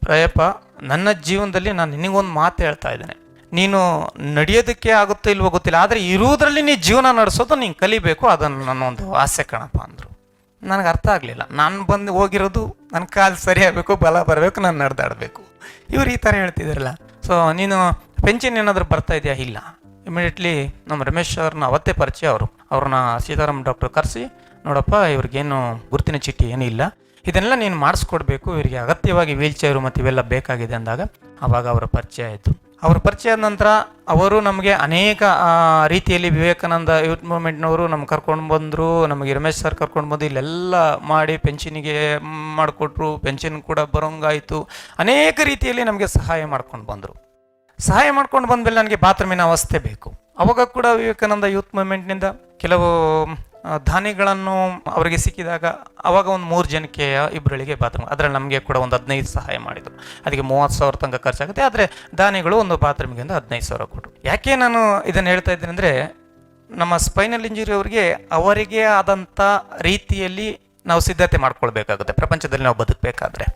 ಪ್ರಯಪ ನನ್ನ ಜೀವನದಲ್ಲಿ ನಾನು ನಿನಗೊಂದು ಮಾತು ಹೇಳ್ತಾ ಇದ್ದೇನೆ, ನೀನು ನಡೆಯೋದಕ್ಕೆ ಆಗುತ್ತೋ ಇಲ್ವೋ ಗೊತ್ತಿಲ್ಲ, ಆದರೆ ಇರುವುದರಲ್ಲಿ ನೀ ಜೀವನ ನಡೆಸೋದು ನೀನು ಕಲಿಬೇಕು, ಅದನ್ನು ನನ್ನೊಂದು ಆಸೆ ಕಣಪ್ಪ ಅಂದರು. ನನಗೆ ಅರ್ಥ ಆಗಲಿಲ್ಲ. ನಾನು ಬಂದು ಹೋಗಿರೋದು ನನ್ನ ಕಾಲು ಸರಿ ಆಗಬೇಕು, ಬಲ ಬರಬೇಕು, ನಾನು ನಡೆದಾಡಬೇಕು. ಇವ್ರು ಈ ಥರ ಹೇಳ್ತಿದ್ದಾರಲ್ಲ. ಸೊ ನೀನು ಪೆನ್ಷನ್ ಏನಾದರೂ ಬರ್ತಾ ಇದೆಯಾ? ಇಲ್ಲ. ಇಮಿಡಿಯೇಟ್ಲಿ ನಮ್ಮ ರಮೇಶ್ ಅವ್ರನ್ನ ಅವತ್ತೇ ಪರಿಚಯ, ಅವ್ರನ್ನ ಸೀತಾರಾಮ್ ಡಾಕ್ಟರ್ ಕರೆಸಿ, ನೋಡಪ್ಪ ಇವ್ರಿಗೇನು ಗುರುತಿನ ಚೀಟಿ ಏನೂ ಇಲ್ಲ, ಇದನ್ನೆಲ್ಲ ನೀನು ಮಾಡಿಸ್ಕೊಡ್ಬೇಕು, ಇವರಿಗೆ ಅಗತ್ಯವಾಗಿ ವೀಲ್ ಚೇರು ಮತ್ತು ಇವೆಲ್ಲ ಬೇಕಾಗಿದೆ ಅಂದಾಗ ಆವಾಗ ಅವರ ಪರಿಚಯ ಆಯಿತು. ಅವ್ರ ಪರಿಚಯ ಆದ ನಂತರ ಅವರು ನಮಗೆ ಅನೇಕ ರೀತಿಯಲ್ಲಿ ವಿವೇಕಾನಂದ ಯೂತ್ ಮೂವ್ಮೆಂಟ್ನವರು ನಮ್ಗೆ ಕರ್ಕೊಂಡು ಬಂದರು, ನಮಗೆ ರಮೇಶ್ ಸರ್ ಕರ್ಕೊಂಡು ಬಂದು ಇಲ್ಲೆಲ್ಲ ಮಾಡಿ ಪೆನ್ಷನಿಗೆ ಮಾಡಿಕೊಟ್ರು, ಪೆನ್ಷನ್ ಕೂಡ ಬರೋಂಗಾಯಿತು. ಅನೇಕ ರೀತಿಯಲ್ಲಿ ನಮಗೆ ಸಹಾಯ ಮಾಡ್ಕೊಂಡು ಬಂದರು. ಸಹಾಯ ಮಾಡ್ಕೊಂಡು ಬಂದಮೇಲೆ ನನಗೆ ಬಾತ್ರೂಮಿನ ಅವಸ್ಥೆ ಬೇಕು. ಅವಾಗ ಕೂಡ ವಿವೇಕಾನಂದ ಯೂತ್ ಮೂವ್ಮೆಂಟ್ನಿಂದ ಕೆಲವು ದಾನಿಗಳನ್ನು ಅವರಿಗೆ ಸಿಕ್ಕಿದಾಗ ಅವಾಗ ಒಂದು 3 ಜನಕ್ಕೆ 2 ಬಾತ್ರೂಮ್, ಅದರಲ್ಲಿ ನಮಗೆ ಕೂಡ ಒಂದು 15 ಸಹಾಯ ಮಾಡಿದರು. ಅದಕ್ಕೆ 30,000 ತನಕ ಖರ್ಚಾಗುತ್ತೆ. ಆದರೆ ದಾನಿಗಳು ಒಂದು ಬಾತ್ರೂಮಿಗೆ 15,000 ಕೊಟ್ಟರು. ಯಾಕೆ ನಾನು ಇದನ್ನು ಹೇಳ್ತಾ ಇದ್ದೀನಿ ಅಂದರೆ, ನಮ್ಮ ಸ್ಪೈನಲ್ ಇಂಜುರಿ ಅವರಿಗೆ ಆದಂಥ ರೀತಿಯಲ್ಲಿ ನಾವು ಸಿದ್ಧತೆ ಮಾಡ್ಕೊಳ್ಬೇಕಾಗುತ್ತೆ. ಪ್ರಪಂಚದಲ್ಲಿ ನಾವು ಬದುಕಬೇಕಾದ್ರೆ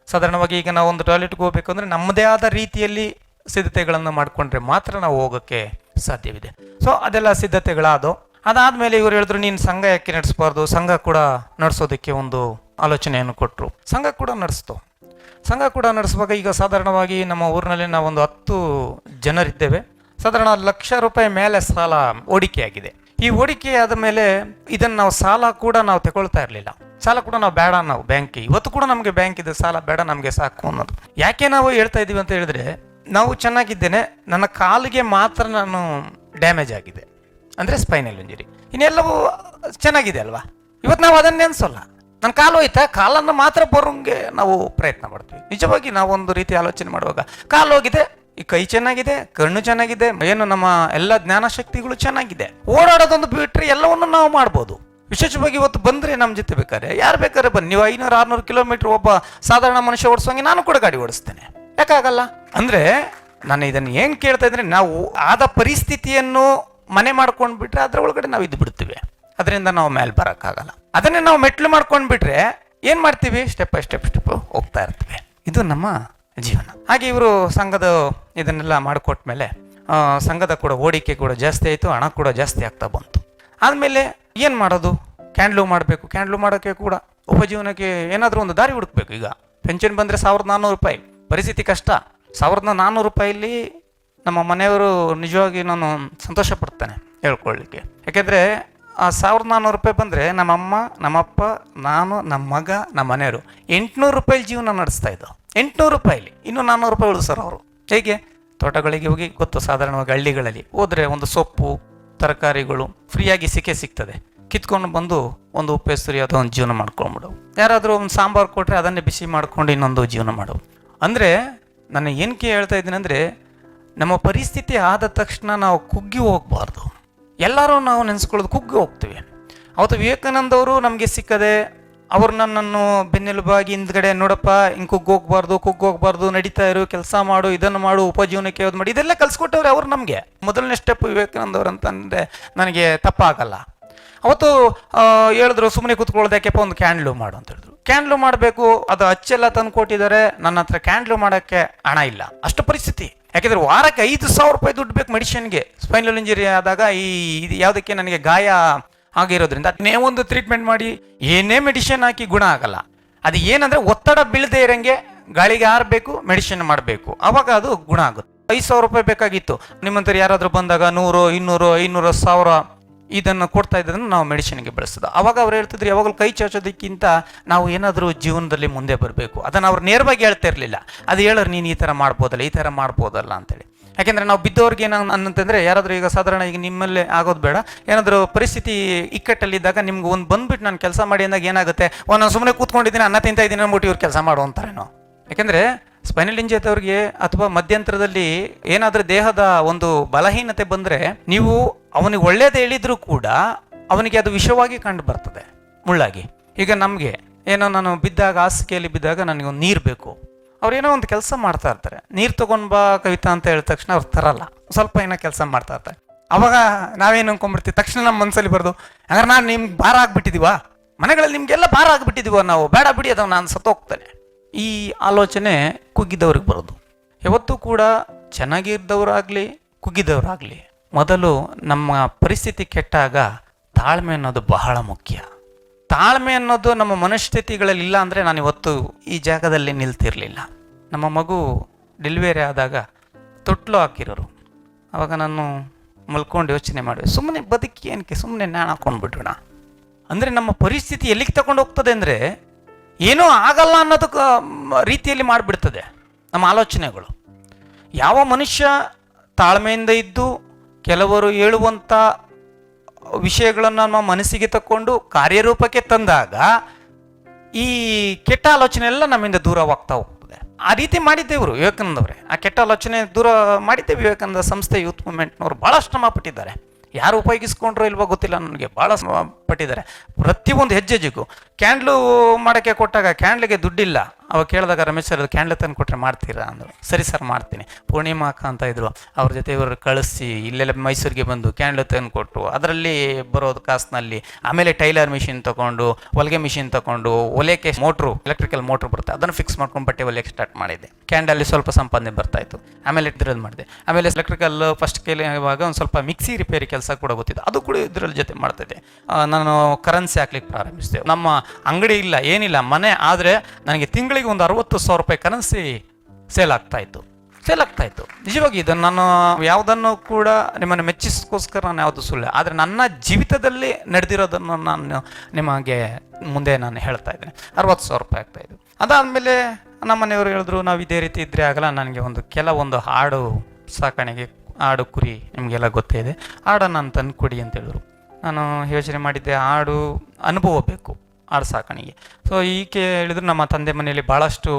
ಸಾಧಾರಣವಾಗಿ ಈಗ ನಾವು ಒಂದು ಟಾಯ್ಲೆಟ್ಗೆ ಹೋಗ್ಬೇಕು ಅಂದರೆ ನಮ್ಮದೇ ಆದ ರೀತಿಯಲ್ಲಿ ಸಿದ್ಧತೆಗಳನ್ನು ಮಾಡಿಕೊಂಡ್ರೆ ಮಾತ್ರ ನಾವು ಹೋಗೋಕ್ಕೆ ಸಾಧ್ಯವಿದೆ. ಸೊ ಅದೆಲ್ಲ ಸಿದ್ಧತೆಗಳಾದವು. ಅದಾದಮೇಲೆ ಇವರು ಹೇಳಿದ್ರು, ನೀನು ಸಂಘ ಯಾಕೆ ನಡೆಸಬಾರ್ದು, ಸಂಘ ಕೂಡ ನಡೆಸೋದಕ್ಕೆ ಒಂದು ಆಲೋಚನೆಯನ್ನು ಕೊಟ್ಟರು. ಸಂಘ ಕೂಡ ನಡೆಸುವಾಗ ಈಗ ಸಾಧಾರಣವಾಗಿ ನಮ್ಮ ಊರಿನಲ್ಲಿ ನಾವೊಂದು 10 ಜನರಿದ್ದೇವೆ. ಸಾಧಾರಣ ₹1,00,000 ಮೇಲೆ ಸಾಲ ಹೂಡಿಕೆಯಾಗಿದೆ. ಈ ಹೂಡಿಕೆ ಆದ ಮೇಲೆ ಇದನ್ನು ನಾವು ಸಾಲ ಕೂಡ ನಾವು ತಗೊಳ್ತಾ ಇರಲಿಲ್ಲ. ಸಾಲ ಕೂಡ ನಾವು ಬೇಡ, ನಾವು ಬ್ಯಾಂಕಿಗೆ ಇವತ್ತು ಕೂಡ ನಮಗೆ ಬ್ಯಾಂಕ್ ಇದೆ, ಸಾಲ ಬೇಡ, ನಮಗೆ ಸಾಕು ಅನ್ನೋದು. ಯಾಕೆ ನಾವು ಹೇಳ್ತಾ ಇದ್ದೀವಿ ಅಂತ ಹೇಳಿದ್ರೆ, ನಾವು ಚೆನ್ನಾಗಿದ್ದೇನೆ, ನನ್ನ ಕಾಲಿಗೆ ಮಾತ್ರ ನಾನು ಡ್ಯಾಮೇಜ್ ಆಗಿದೆ, ಅಂದರೆ ಸ್ಪೈನಲ್ ಇಂಜುರಿ, ಇನ್ನೆಲ್ಲವೂ ಚೆನ್ನಾಗಿದೆ ಅಲ್ವಾ. ಇವತ್ತು ನಾವು ಅದನ್ನು ನೆನೆಸೋಲ್ಲ. ನನ್ನ ಕಾಲು ಹೋಯ್ತಾ, ಕಾಲನ್ನು ಮಾತ್ರ ಬರೋಂಗೆ ನಾವು ಪ್ರಯತ್ನ ಮಾಡ್ತೀವಿ. ನಿಜವಾಗಿ ನಾವು ಒಂದು ರೀತಿ ಆಲೋಚನೆ ಮಾಡುವಾಗ ಕಾಲು ಹೋಗಿದೆ, ಈ ಕೈ ಚೆನ್ನಾಗಿದೆ, ಕಣ್ಣು ಚೆನ್ನಾಗಿದೆ, ಏನು ನಮ್ಮ ಎಲ್ಲ ಜ್ಞಾನಶಕ್ತಿಗಳು ಚೆನ್ನಾಗಿದೆ, ಓಡಾಡೋದೊಂದು ಬಿಟ್ಟರೆ ಎಲ್ಲವನ್ನು ನಾವು ಮಾಡ್ಬೋದು. ವಿಶೇಷವಾಗಿ ಇವತ್ತು ಬಂದರೆ ನಮ್ಮ ಜೊತೆ ಯಾರು ಬೇಕಾದ್ರೆ ಬನ್ನಿ, ನೀವು 500-600 ಕಿಲೋಮೀಟರ್ ಒಬ್ಬ ಸಾಧಾರಣ ಮನುಷ್ಯ ಓಡಿಸೋಂಗೆ ನಾನು ಕೂಡ ಗಾಡಿ ಓಡಿಸ್ತೇನೆ. ಯಾಕಾಗಲ್ಲ ಅಂದರೆ, ನಾನು ಇದನ್ನು ಏನು ಕೇಳ್ತಾ ಇದ್ರೆ, ನಾವು ಆದ ಪರಿಸ್ಥಿತಿಯನ್ನು ಮನೆ ಮಾಡ್ಕೊಂಡು ಬಿಟ್ರೆ ಅದರ ಒಳಗಡೆ ನಾವು ಇದ್ದು ಬಿಡ್ತೀವಿ, ಅದರಿಂದ ನಾವು ಮೇಲೆ ಬರೋಕ್ಕಾಗಲ್ಲ. ಅದನ್ನೇ ನಾವು ಮೆಟ್ಲು ಮಾಡ್ಕೊಂಡು ಬಿಟ್ರೆ ಏನು ಮಾಡ್ತೀವಿ, ಸ್ಟೆಪ್ ಬೈ ಸ್ಟೆಪ್ ಹೋಗ್ತಾ ಇರ್ತೀವಿ. ಇದು ನಮ್ಮ ಜೀವನ. ಹಾಗೆ ಇವರು ಸಂಘದ ಇದನ್ನೆಲ್ಲ ಮಾಡಿಕೊಟ್ಮೇಲೆ ಸಂಘದ ಕೂಡ ಹೂಡಿಕೆ ಕೂಡ ಜಾಸ್ತಿ ಆಯಿತು, ಹಣ ಕೂಡ ಜಾಸ್ತಿ ಆಗ್ತಾ ಬಂತು. ಆದಮೇಲೆ ಏನು ಮಾಡೋದು, ಕ್ಯಾಂಡ್ಲು ಮಾಡಬೇಕು. ಕ್ಯಾಂಡ್ಲು ಮಾಡೋಕ್ಕೆ ಕೂಡ ಉಪಜೀವನಕ್ಕೆ ಏನಾದರೂ ಒಂದು ದಾರಿ ಹುಡುಕ್ಬೇಕು. ಈಗ ಪೆನ್ಷನ್ ಬಂದರೆ ₹1,400, ಪರಿಸ್ಥಿತಿ ಕಷ್ಟ. ₹1,400 ನಮ್ಮ ಮನೆಯವರು ನಿಜವಾಗಿ ನಾನು ಸಂತೋಷ ಪಡ್ತೇನೆ ಹೇಳ್ಕೊಳ್ಳಿಕ್ಕೆ. ಯಾಕೆಂದರೆ ಆ ₹1,400 ಬಂದರೆ ನಮ್ಮಮ್ಮ, ನಮ್ಮಪ್ಪ, ನಾನು, ನಮ್ಮ ಮಗ, ನಮ್ಮ ಮನೆಯವರು ₹800 ಜೀವನ ನಡೆಸ್ತಾ ಇದ್ದೋ. ₹800 ಇನ್ನೂ ₹400 ಉಳಿಸೋರು ಅವರು. ಹೇಗೆ ತೋಟಗಳಿಗೆ ಹೋಗಿ, ಗೊತ್ತು ಸಾಧಾರಣವಾಗಿ ಹಳ್ಳಿಗಳಲ್ಲಿ ಹೋದರೆ ಒಂದು ಸೊಪ್ಪು ತರಕಾರಿಗಳು ಫ್ರೀಯಾಗಿ ಸಿಗ್ತದೆ, ಕಿತ್ಕೊಂಡು ಬಂದು ಒಂದು ಉಪ್ಪು ಹೆಸರು ಯಾವುದೋ ಒಂದು ಜೀವನ ಮಾಡ್ಕೊಂಡ್ಬಿಡವು. ಯಾರಾದರೂ ಒಂದು ಸಾಂಬಾರು ಕೊಟ್ಟರೆ ಅದನ್ನೇ ಬಿಸಿ ಮಾಡ್ಕೊಂಡು ಇನ್ನೊಂದು ಜೀವನ ಮಾಡೋವು. ಅಂದರೆ ನಾನು ಏನಕ್ಕೆ ಹೇಳ್ತಾ ಇದ್ದೀನಿ ಅಂದರೆ, ನಮ್ಮ ಪರಿಸ್ಥಿತಿ ಆದ ತಕ್ಷಣ ನಾವು ಕುಗ್ಗಿ ಹೋಗಬಾರ್ದು. ಎಲ್ಲರೂ ನಾವು ನೆನೆಸ್ಕೊಳ್ಳೋದು ಕುಗ್ಗಿ ಹೋಗ್ತೀವಿ. ಅವತ್ತು ವಿವೇಕಾನಂದವರು ನಮಗೆ ಸಿಕ್ಕದೆ ಅವ್ರು ನನ್ನನ್ನು ಬೆನ್ನೆಲುಬಾಗಿ ಹಿಂದ್ಗಡೆ, ನೋಡಪ್ಪ ಹಿಂಗೆ ಕುಗ್ಗೋಗ್ಬಾರ್ದು, ನಡೀತಾ ಇರು, ಕೆಲಸ ಮಾಡು, ಇದನ್ನು ಮಾಡು, ಉಪಜೀವನಕ್ಕೆ ಯಾವ್ದು ಮಾಡಿ, ಇದೆಲ್ಲ ಕಲಿಸ್ಕೊಟ್ಟವ್ರೆ ಅವರು ನಮಗೆ. ಮೊದಲನೇ ಸ್ಟೆಪ್ ವಿವೇಕಾನಂದವ್ರು ಅಂತಂದರೆ ನನಗೆ ತಪ್ಪಾಗಲ್ಲ. ಅವತ್ತು ಹೇಳಿದ್ರು, ಸುಮ್ಮನೆ ಕೂತ್ಕೊಳ್ಳೋದಕ್ಕೆಪ್ಪ ಒಂದು ಕ್ಯಾಂಡ್ಲು ಮಾಡು ಅಂತ ಹೇಳಿದ್ರು. ಕ್ಯಾಂಡ್ಲು ಮಾಡಬೇಕು, ಅದು ಅಚ್ಚೆಲ್ಲ ತಂದು ಕೊಟ್ಟಿದ್ದಾರೆ, ನನ್ನ ಹತ್ರ ಕ್ಯಾಂಡ್ಲು ಮಾಡೋಕ್ಕೆ ಹಣ ಇಲ್ಲ, ಅಷ್ಟು ಪರಿಸ್ಥಿತಿ. ಯಾಕೆಂದರೆ ವಾರಕ್ಕೆ ₹5,000 ದುಡ್ಡು ಬೇಕು ಮೆಡಿಷನ್ಗೆ. ಸ್ಪೈನಲ್ ಇಂಜುರಿ ಆದಾಗ ಇದು ಯಾವುದಕ್ಕೆ, ನನಗೆ ಗಾಯ ಆಗಿರೋದ್ರಿಂದ ಏನೇ ಒಂದು ಟ್ರೀಟ್ಮೆಂಟ್ ಮಾಡಿ, ಏನೇ ಮೆಡಿಷನ್ ಹಾಕಿ ಗುಣ ಆಗಲ್ಲ. ಅದು ಏನಂದರೆ ಒತ್ತಡ ಬೀಳದೆ ಇರೋಂಗೆ ಗಾಳಿಗೆ ಆರಬೇಕು, ಮೆಡಿಷನ್ ಮಾಡಬೇಕು, ಆವಾಗ ಅದು ಗುಣ ಆಗುತ್ತೆ. ₹5,000 ಬೇಕಾಗಿತ್ತು. ನಿಮ್ಮಂತರ ಯಾರಾದರೂ ಬಂದಾಗ 100, 200, 500, 1000 ಇದನ್ನು ಕೊಡ್ತಾ ಇದ್ದದನ್ನು ನಾವು ಮೆಡಿಸಿನ್ಗೆ ಬಳಸೋದು. ಅವಾಗ ಅವ್ರು ಹೇಳ್ತಿದ್ರು, ಯಾವಾಗಲೂ ಕೈ ಚಾಚೋದಕ್ಕಿಂತ ನಾವು ಏನಾದರೂ ಜೀವನದಲ್ಲಿ ಮುಂದೆ ಬರಬೇಕು. ಅದನ್ನು ಅವ್ರು ನೇರವಾಗಿ ಹೇಳ್ತಾ ಇರಲಿಲ್ಲ. ಅದು ಹೇಳೋರು, ನೀನು ಈ ಥರ ಮಾಡ್ಬೋದಲ್ಲ ಅಂತೇಳಿ. ಯಾಕೆಂದರೆ ನಾವು ಬಿದ್ದವ್ರಿಗೆ ಏನು ಅನ್ನಂತಂದರೆ, ಯಾರಾದರೂ ಈಗ ಸಾಧಾರಣ ಈಗ ನಿಮ್ಮಲ್ಲೇ ಆಗೋದು ಬೇಡ, ಏನಾದರೂ ಪರಿಸ್ಥಿತಿ ಇಕ್ಕಟ್ಟಲ್ಲಿದ್ದಾಗ ನಿಮ್ಗೆ ಒಂದು ಬಂದುಬಿಟ್ಟು ನಾನು ಕೆಲಸ ಮಾಡಿ ಅಂದಾಗ ಏನಾಗುತ್ತೆ, ನಾನು ಸುಮ್ಮನೆ ಕೂತ್ಕೊಂಡಿದ್ದೀನಿ, ಅನ್ನ ತಿಂತಾ ಇದ್ದೀನಿ ಅಂದ್ಬಿಟ್ಟು ಇವ್ರು ಕೆಲಸ ಮಾಡು ಅಂತಾರೇನೋ. ಯಾಕೆಂದರೆ ಸ್ಪೈನಲ್ ಇಂಜರಿ ಅವ್ರಿಗೆ ಅಥವಾ ಮಧ್ಯಂತರದಲ್ಲಿ ಏನಾದರೂ ದೇಹದ ಒಂದು ಬಲಹೀನತೆ ಬಂದರೆ, ನೀವು ಅವನಿಗೆ ಒಳ್ಳೇದು ಹೇಳಿದರೂ ಕೂಡ ಅವನಿಗೆ ಅದು ವಿಷವಾಗಿ ಕಂಡು ಬರ್ತದೆ, ಮುಳ್ಳಾಗಿ. ಈಗ ನಮಗೆ ಏನೋ, ನಾನು ಬಿದ್ದಾಗ, ಹಾಸಿಗೆಯಲ್ಲಿ ಬಿದ್ದಾಗ ನನಗೊಂದು ನೀರು ಬೇಕು, ಅವ್ರೇನೋ ಒಂದು ಕೆಲಸ ಮಾಡ್ತಾ ಇರ್ತಾರೆ, ನೀರು ತೊಗೊಂಡು ಬಾ ಕವಿತಾ ಅಂತ ಹೇಳಿದ ತಕ್ಷಣ ಅವ್ರು ತರಲ್ಲ, ಸ್ವಲ್ಪ ಏನೋ ಕೆಲಸ ಮಾಡ್ತಾ ಇರ್ತಾರೆ. ಅವಾಗ ನಾವೇನು ಅನ್ಕೊಂಡ್ಬಿಡ್ತೀವಿ, ತಕ್ಷಣ ನಮ್ಮ ಮನಸ್ಸಲ್ಲಿ ಬರೋದು, ಹಂಗಾರೆ ನಾನು ನಿಮ್ಗೆ ಭಾರ ಆಗ್ಬಿಟ್ಟಿದೀವ, ಮನೆಗಳಲ್ಲಿ ನಿಮ್ಗೆಲ್ಲ ಭಾರ ಆಗ್ಬಿಟ್ಟಿದೀವ, ನಾವು ಬೇಡ ಬಿಡಿ ಅದು ನಾನು ಸತ್ತೋಗ್ತಾನೆ. ಈ ಆಲೋಚನೆ ಕುಗ್ಗಿದವ್ರಿಗೆ ಬರೋದು. ಯಾವತ್ತೂ ಕೂಡ ಚೆನ್ನಾಗಿದ್ದವರಾಗಲಿ ಕುಗ್ಗಿದವರಾಗಲಿ ಮೊದಲು ನಮ್ಮ ಪರಿಸ್ಥಿತಿ ಕೆಟ್ಟಾಗ ತಾಳ್ಮೆ ಅನ್ನೋದು ಬಹಳ ಮುಖ್ಯ. ತಾಳ್ಮೆ ಅನ್ನೋದು ನಮ್ಮ ಮನಸ್ಥಿತಿಗಳಲ್ಲಿ ಇಲ್ಲ ಅಂದರೆ ನಾನು ಇವತ್ತು ಈ ಜಾಗದಲ್ಲಿ ನಿಲ್ತಿರಲಿಲ್ಲ. ನಮ್ಮ ಮಗು ಡೆಲಿವರಿ ಆದಾಗ ತೊಟ್ಲು ಹಾಕಿರೋರು, ಆವಾಗ ನಾನು ಮಲ್ಕೊಂಡು ಯೋಚನೆ ಮಾಡಿದೆ, ಸುಮ್ಮನೆ ಬದುಕಿ ಏನಕ್ಕೆ, ಸುಮ್ಮನೆ ನಾನು ಹಾಕೊಂಡ್ಬಿಡೋಣ. ಅಂದರೆ ನಮ್ಮ ಪರಿಸ್ಥಿತಿ ಎಲ್ಲಿಗೆ ತಗೊಂಡು ಹೋಗ್ತದೆ ಅಂದರೆ ಏನೂ ಆಗಲ್ಲ ಅನ್ನೋದಕ್ಕೆ ರೀತಿಯಲ್ಲಿ ಮಾಡಿಬಿಡ್ತದೆ ನಮ್ಮ ಆಲೋಚನೆಗಳು. ಯಾವ ಮನುಷ್ಯ ತಾಳ್ಮೆಯಿಂದ ಇದ್ದು ಕೆಲವರು ಹೇಳುವಂಥ ವಿಷಯಗಳನ್ನು ನಮ್ಮ ಮನಸ್ಸಿಗೆ ತಕ್ಕೊಂಡು ಕಾರ್ಯರೂಪಕ್ಕೆ ತಂದಾಗ ಈ ಕೆಟ್ಟ ಆಲೋಚನೆ ಎಲ್ಲ ನಮ್ಮಿಂದ ದೂರವಾಗ್ತಾ ಹೋಗ್ತದೆ. ಆ ರೀತಿ ಮಾಡಿದ್ದೇವರು ವಿವೇಕಾನಂದವರೇ. ಆ ಕೆಟ್ಟ ಆಲೋಚನೆ ದೂರ ಮಾಡಿದ್ದೆ ವಿವೇಕಾನಂದ ಸಂಸ್ಥೆ ಯೂತ್ ಮೂವ್ಮೆಂಟ್ನವರು ಭಾಳ ಶ್ರಮ ಪಟ್ಟಿದ್ದಾರೆ. ಯಾರು ಉಪಯೋಗಿಸ್ಕೊಂಡ್ರೋ ಇಲ್ವೋ ಗೊತ್ತಿಲ್ಲ ನನಗೆ, ಭಾಳ ಶ್ರಮ ಪಟ್ಟಿದ್ದಾರೆ. ಪ್ರತಿಯೊಂದು ಹೆಜ್ಜೆಗೂ ಕ್ಯಾಂಡ್ಲು ಮಾಡೋಕ್ಕೆ ಕೊಟ್ಟಾಗ ಕ್ಯಾಂಡ್ಲಿಗೆ ದುಡ್ಡಿಲ್ಲ. ಅವಾಗ ಕೇಳಿದಾಗ ರಮೇಶ್ ಸರ್ ಕ್ಯಾಂಡ್ಲ್ ತಂದು ಕೊಟ್ಟರೆ ಮಾಡ್ತೀರಾ ಅಂದರು. ಸರಿ ಸರ್ ಮಾಡ್ತೀನಿ. ಪೂರ್ಣಿಮಾ ಅಕ್ಕ ಅಂತ ಇದ್ರು, ಅವ್ರ ಜೊತೆ ಇವರು ಕಳಿಸಿ ಇಲ್ಲೆಲ್ಲ ಮೈಸೂರಿಗೆ ಬಂದು ಕ್ಯಾಂಡ್ಲ್ ತಂದು ಕೊಟ್ಟರು. ಅದರಲ್ಲಿ ಬರೋದು ಕಾಸಿನಲ್ಲಿ ಆಮೇಲೆ ಟೈಲರ್ ಮಿಷಿನ್ ತೊಗೊಂಡು, ಹೊಲಿಗೆ ಮಿಷಿನ್ ತೊಗೊಂಡು, ಒಲೆಗೆ ಮೋಟ್ರು, ಎಲೆಕ್ಟ್ರಿಕಲ್ ಮೋಟ್ರ್ ಬರುತ್ತೆ, ಅದನ್ನು ಫಿಕ್ಸ್ ಮಾಡ್ಕೊಂಡು ಬಟ್ಟೆ ಹೊಲಿಯಕ್ಕೆ ಸ್ಟಾರ್ಟ್ ಮಾಡಿದ್ದೆ. ಕ್ಯಾಂಡಲ್ಲಿ ಸ್ವಲ್ಪ ಸಂಪಾದನೆ ಬರ್ತಾಯಿತ್ತು. ಆಮೇಲೆ ಇದ್ರಲ್ಲಿ ಮಾಡಿದೆ. ಆಮೇಲೆ ಎಲೆಕ್ಟ್ರಿಕಲ್ ಫಸ್ಟ್ ಕೇಳುವಾಗ ಒಂದು ಸ್ವಲ್ಪ ಮಿಕ್ಸಿ ರಿಪೇರಿ ಕೆಲಸ ಕೂಡ ಗೊತ್ತಿತ್ತು, ಅದು ಕೂಡ ಇದರಲ್ಲಿ ಜೊತೆ ಮಾಡ್ತಾಯಿದ್ದೆ. ನಾನು ಕರೆನ್ಸಿ ಹಾಕ್ಲಿಕ್ಕೆ ಪ್ರಾರಂಭಿಸಿದೆ. ನಮ್ಮ ಅಂಗಡಿ ಇಲ್ಲ, ಏನಿಲ್ಲ, ಮನೆ, ಆದರೆ ನನಗೆ ತಿಂಗಳಿಗೆ ಒಂದು 60,000 ರೂಪಾಯಿ ಕರೆನ್ಸಿ ಸೇಲ್ ಆಗ್ತಾಯಿತ್ತು. ನಿಜವಾಗಿ ಇದನ್ನು ನಾನು ಯಾವುದನ್ನು ಕೂಡ ನಿಮ್ಮನ್ನು ಮೆಚ್ಚಿಸ್ಕೋಸ್ಕರ ನಾನು ಯಾವುದು ಸುಳ್ಳು, ಆದರೆ ನನ್ನ ಜೀವಿತದಲ್ಲಿ ನಡೆದಿರೋದನ್ನು ನಾನು ನಿಮಗೆ ಮುಂದೆ ನಾನು ಹೇಳ್ತಾ ಇದ್ದೇನೆ. 60,000 ರೂಪಾಯಿ ಆಗ್ತಾಯಿದ್ದು. ಅದಾದಮೇಲೆ ನಮ್ಮ ಮನೆಯವರು ಹೇಳಿದ್ರು, ನಾವು ಇದೇ ರೀತಿ ಇದ್ದರೆ ಆಗಲ್ಲ, ನನಗೆ ಕೆಲವೊಂದು ಆಡು ಸಾಕಾಣಿಕೆ, ಆಡು ಕುರಿ ನಿಮಗೆಲ್ಲ ಗೊತ್ತೇ ಇದೆ, ಆಡನ್ನು ನಾನು ತಂದು ಕೊಡಿ ಅಂತ ಹೇಳಿದ್ರು. ನಾನು ಯೋಚನೆ ಮಾಡಿದ್ದೆ, ಆಡು ಅನುಭವ ಬೇಕು, ಆಡು ಸಾಕಾಣಿಕೆ. ಸೊ ಈಕೆ ಹೇಳಿದ್ರು, ನಮ್ಮ ತಂದೆ ಮನೆಯಲ್ಲಿ ಭಾಳಷ್ಟು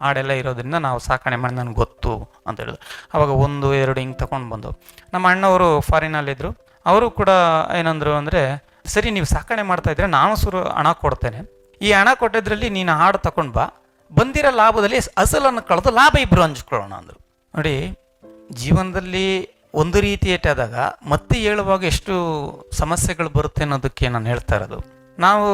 ಆಡೆಲ್ಲ ಇರೋದ್ರಿಂದ ನಾವು ಸಾಕಣೆ ಮಾಡಿ ನನಗೆ ಗೊತ್ತು ಅಂತ ಹೇಳಿದ್ರು. ಆವಾಗ 1-2 ಹಿಂಗೆ ತಗೊಂಡು ಬಂದು ನಮ್ಮ ಅಣ್ಣವರು ಫಾರಿನಲ್ಲಿದ್ದರು. ಅವರು ಕೂಡ ಏನಂದರು ಅಂದರೆ, ಸರಿ ನೀವು ಸಾಕಣೆ ಮಾಡ್ತಾಯಿದ್ರೆ ನಾನು ಹಣ ಕೊಡ್ತೇನೆ, ಈ ಹಣ ಕೊಟ್ಟಿದ್ರಲ್ಲಿ ನೀನು ಆಡು ತಗೊಂಡು ಬಾ, ಬಂದಿರೋ ಲಾಭದಲ್ಲಿ ಅಸಲನ್ನು ಕಳೆದು ಲಾಭ ಇಬ್ಬರು ಹಂಚ್ಕೊಳ್ಳೋಣ ಅಂದರು. ನೋಡಿ, ಜೀವನದಲ್ಲಿ ಒಂದು ರೀತಿ ಏಟಾದಾಗ ಮತ್ತೆ ಹೇಳುವಾಗ ಎಷ್ಟು ಸಮಸ್ಯೆಗಳು ಬರುತ್ತೆ ಅನ್ನೋದಕ್ಕೆ ನಾನು ಹೇಳ್ತಾ ಇರೋದು. ನಾವು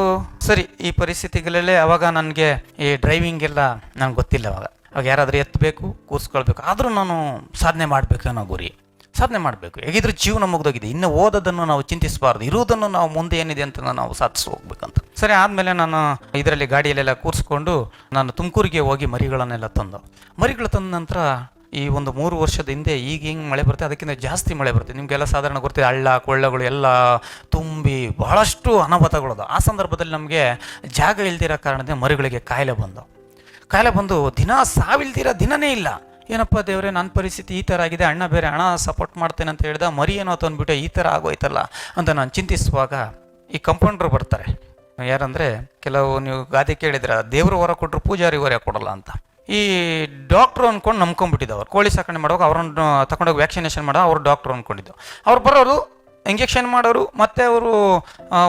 ಸರಿ ಈ ಪರಿಸ್ಥಿತಿಗಳಲ್ಲೇ ಅವಾಗ ನನಗೆ ಈ ಡ್ರೈವಿಂಗ್ ಎಲ್ಲ ನನಗೆ ಗೊತ್ತಿಲ್ಲ. ಅವಾಗ ಯಾರಾದರೂ ಎತ್ತಬೇಕು, ಕೂರಿಸ್ಕೊಳ್ಬೇಕು, ಆದರೂ ನಾನು ಸಾಧನೆ ಮಾಡಬೇಕು ಅನ್ನೋ ಗುರಿ, ಸಾಧನೆ ಮಾಡಬೇಕು. ಹೇಗಿದ್ರೂ ಜೀವನ ಮುಗಿದೋಗಿದೆ, ಇನ್ನು ಓದೋದನ್ನು ನಾವು ಚಿಂತಿಸಬಾರ್ದು, ಇರುವುದನ್ನು ನಾವು ಮುಂದೆ ಏನಿದೆ ಅಂತ ನಾವು ಸಾಧಿಸಿ ಹೋಗ್ಬೇಕಂತ. ಸರಿ, ಆದಮೇಲೆ ನಾನು ಇದರಲ್ಲಿ ಗಾಡಿಯಲ್ಲೆಲ್ಲ ಕೂರಿಸ್ಕೊಂಡು ನಾನು ತುಮಕೂರಿಗೆ ಹೋಗಿ ಮರಿಗಳನ್ನೆಲ್ಲ ಮರಿಗಳು ತಂದ ನಂತರ ಈ ಒಂದು 3 ವರ್ಷದ ಹಿಂದೆ ಈಗ ಹೆಂಗೆ ಮಳೆ ಬರುತ್ತೆ ಅದಕ್ಕಿಂತ ಜಾಸ್ತಿ ಮಳೆ ಬರುತ್ತೆ. ನಿಮಗೆಲ್ಲ ಸಾಧಾರಣ ಗೊತ್ತಿದೆ, ಹಳ್ಳ ಕೊಳ್ಳಗಳು ಎಲ್ಲ ತುಂಬಿ ಬಹಳಷ್ಟು ಅನಾಹುತಗಳದು. ಆ ಸಂದರ್ಭದಲ್ಲಿ ನಮಗೆ ಜಾಗ ಇಲ್ದಿರೋ ಕಾರಣದಿಂದ ಮರಿಗಳಿಗೆ ಕಾಯಿಲೆ ಬಂದು ದಿನ ಸಾವಿಲ್ದಿರ ದಿನನೇ ಇಲ್ಲ. ಏನಪ್ಪ ದೇವರೇ, ನನ್ನ ಪರಿಸ್ಥಿತಿ ಈ ಥರ ಆಗಿದೆ, ಅಣ್ಣ ಬೇರೆ ಹಣ ಸಪೋರ್ಟ್ ಮಾಡ್ತೇನೆ ಅಂತ ಹೇಳ್ದ, ಮರಿ ಏನೋ ತಂದುಬಿಟ್ಟು ಈ ಥರ ಆಗೋಯ್ತಲ್ಲ ಅಂತ ನಾನು ಚಿಂತಿಸುವಾಗ ಈ ಕಂಪೌಂಡ್ರು ಬರ್ತಾರೆ. ಯಾರಂದರೆ, ಕೆಲವು ನೀವು ಗಾದೆ ಕೇಳಿದ್ರೆ, ದೇವರು ಹೊರ ಕೊಟ್ಟರು ಪೂಜಾರಿ ಹೊರ ಕೊಡಲ್ಲ ಅಂತ. ಈ ಡಾಕ್ಟ್ರು ಅಂದ್ಕೊಂಡು ನಂಬ್ಕೊಂಡ್ಬಿಟ್ಟಿದ್ದವ್ರು. ಕೋಳಿ ಸಾಕಣೆ ಮಾಡುವಾಗ ಅವ್ರನ್ನ ತಗೊಂಡೋಗಿ ವ್ಯಾಕ್ಸಿನೇಷನ್ ಮಾಡೋ ಅವ್ರು ಡಾಕ್ಟ್ರು ಅಂದ್ಕೊಂಡಿದ್ದು. ಅವ್ರು ಬರೋರು, ಇಂಜೆಕ್ಷನ್ ಮಾಡೋರು, ಮತ್ತು ಅವರು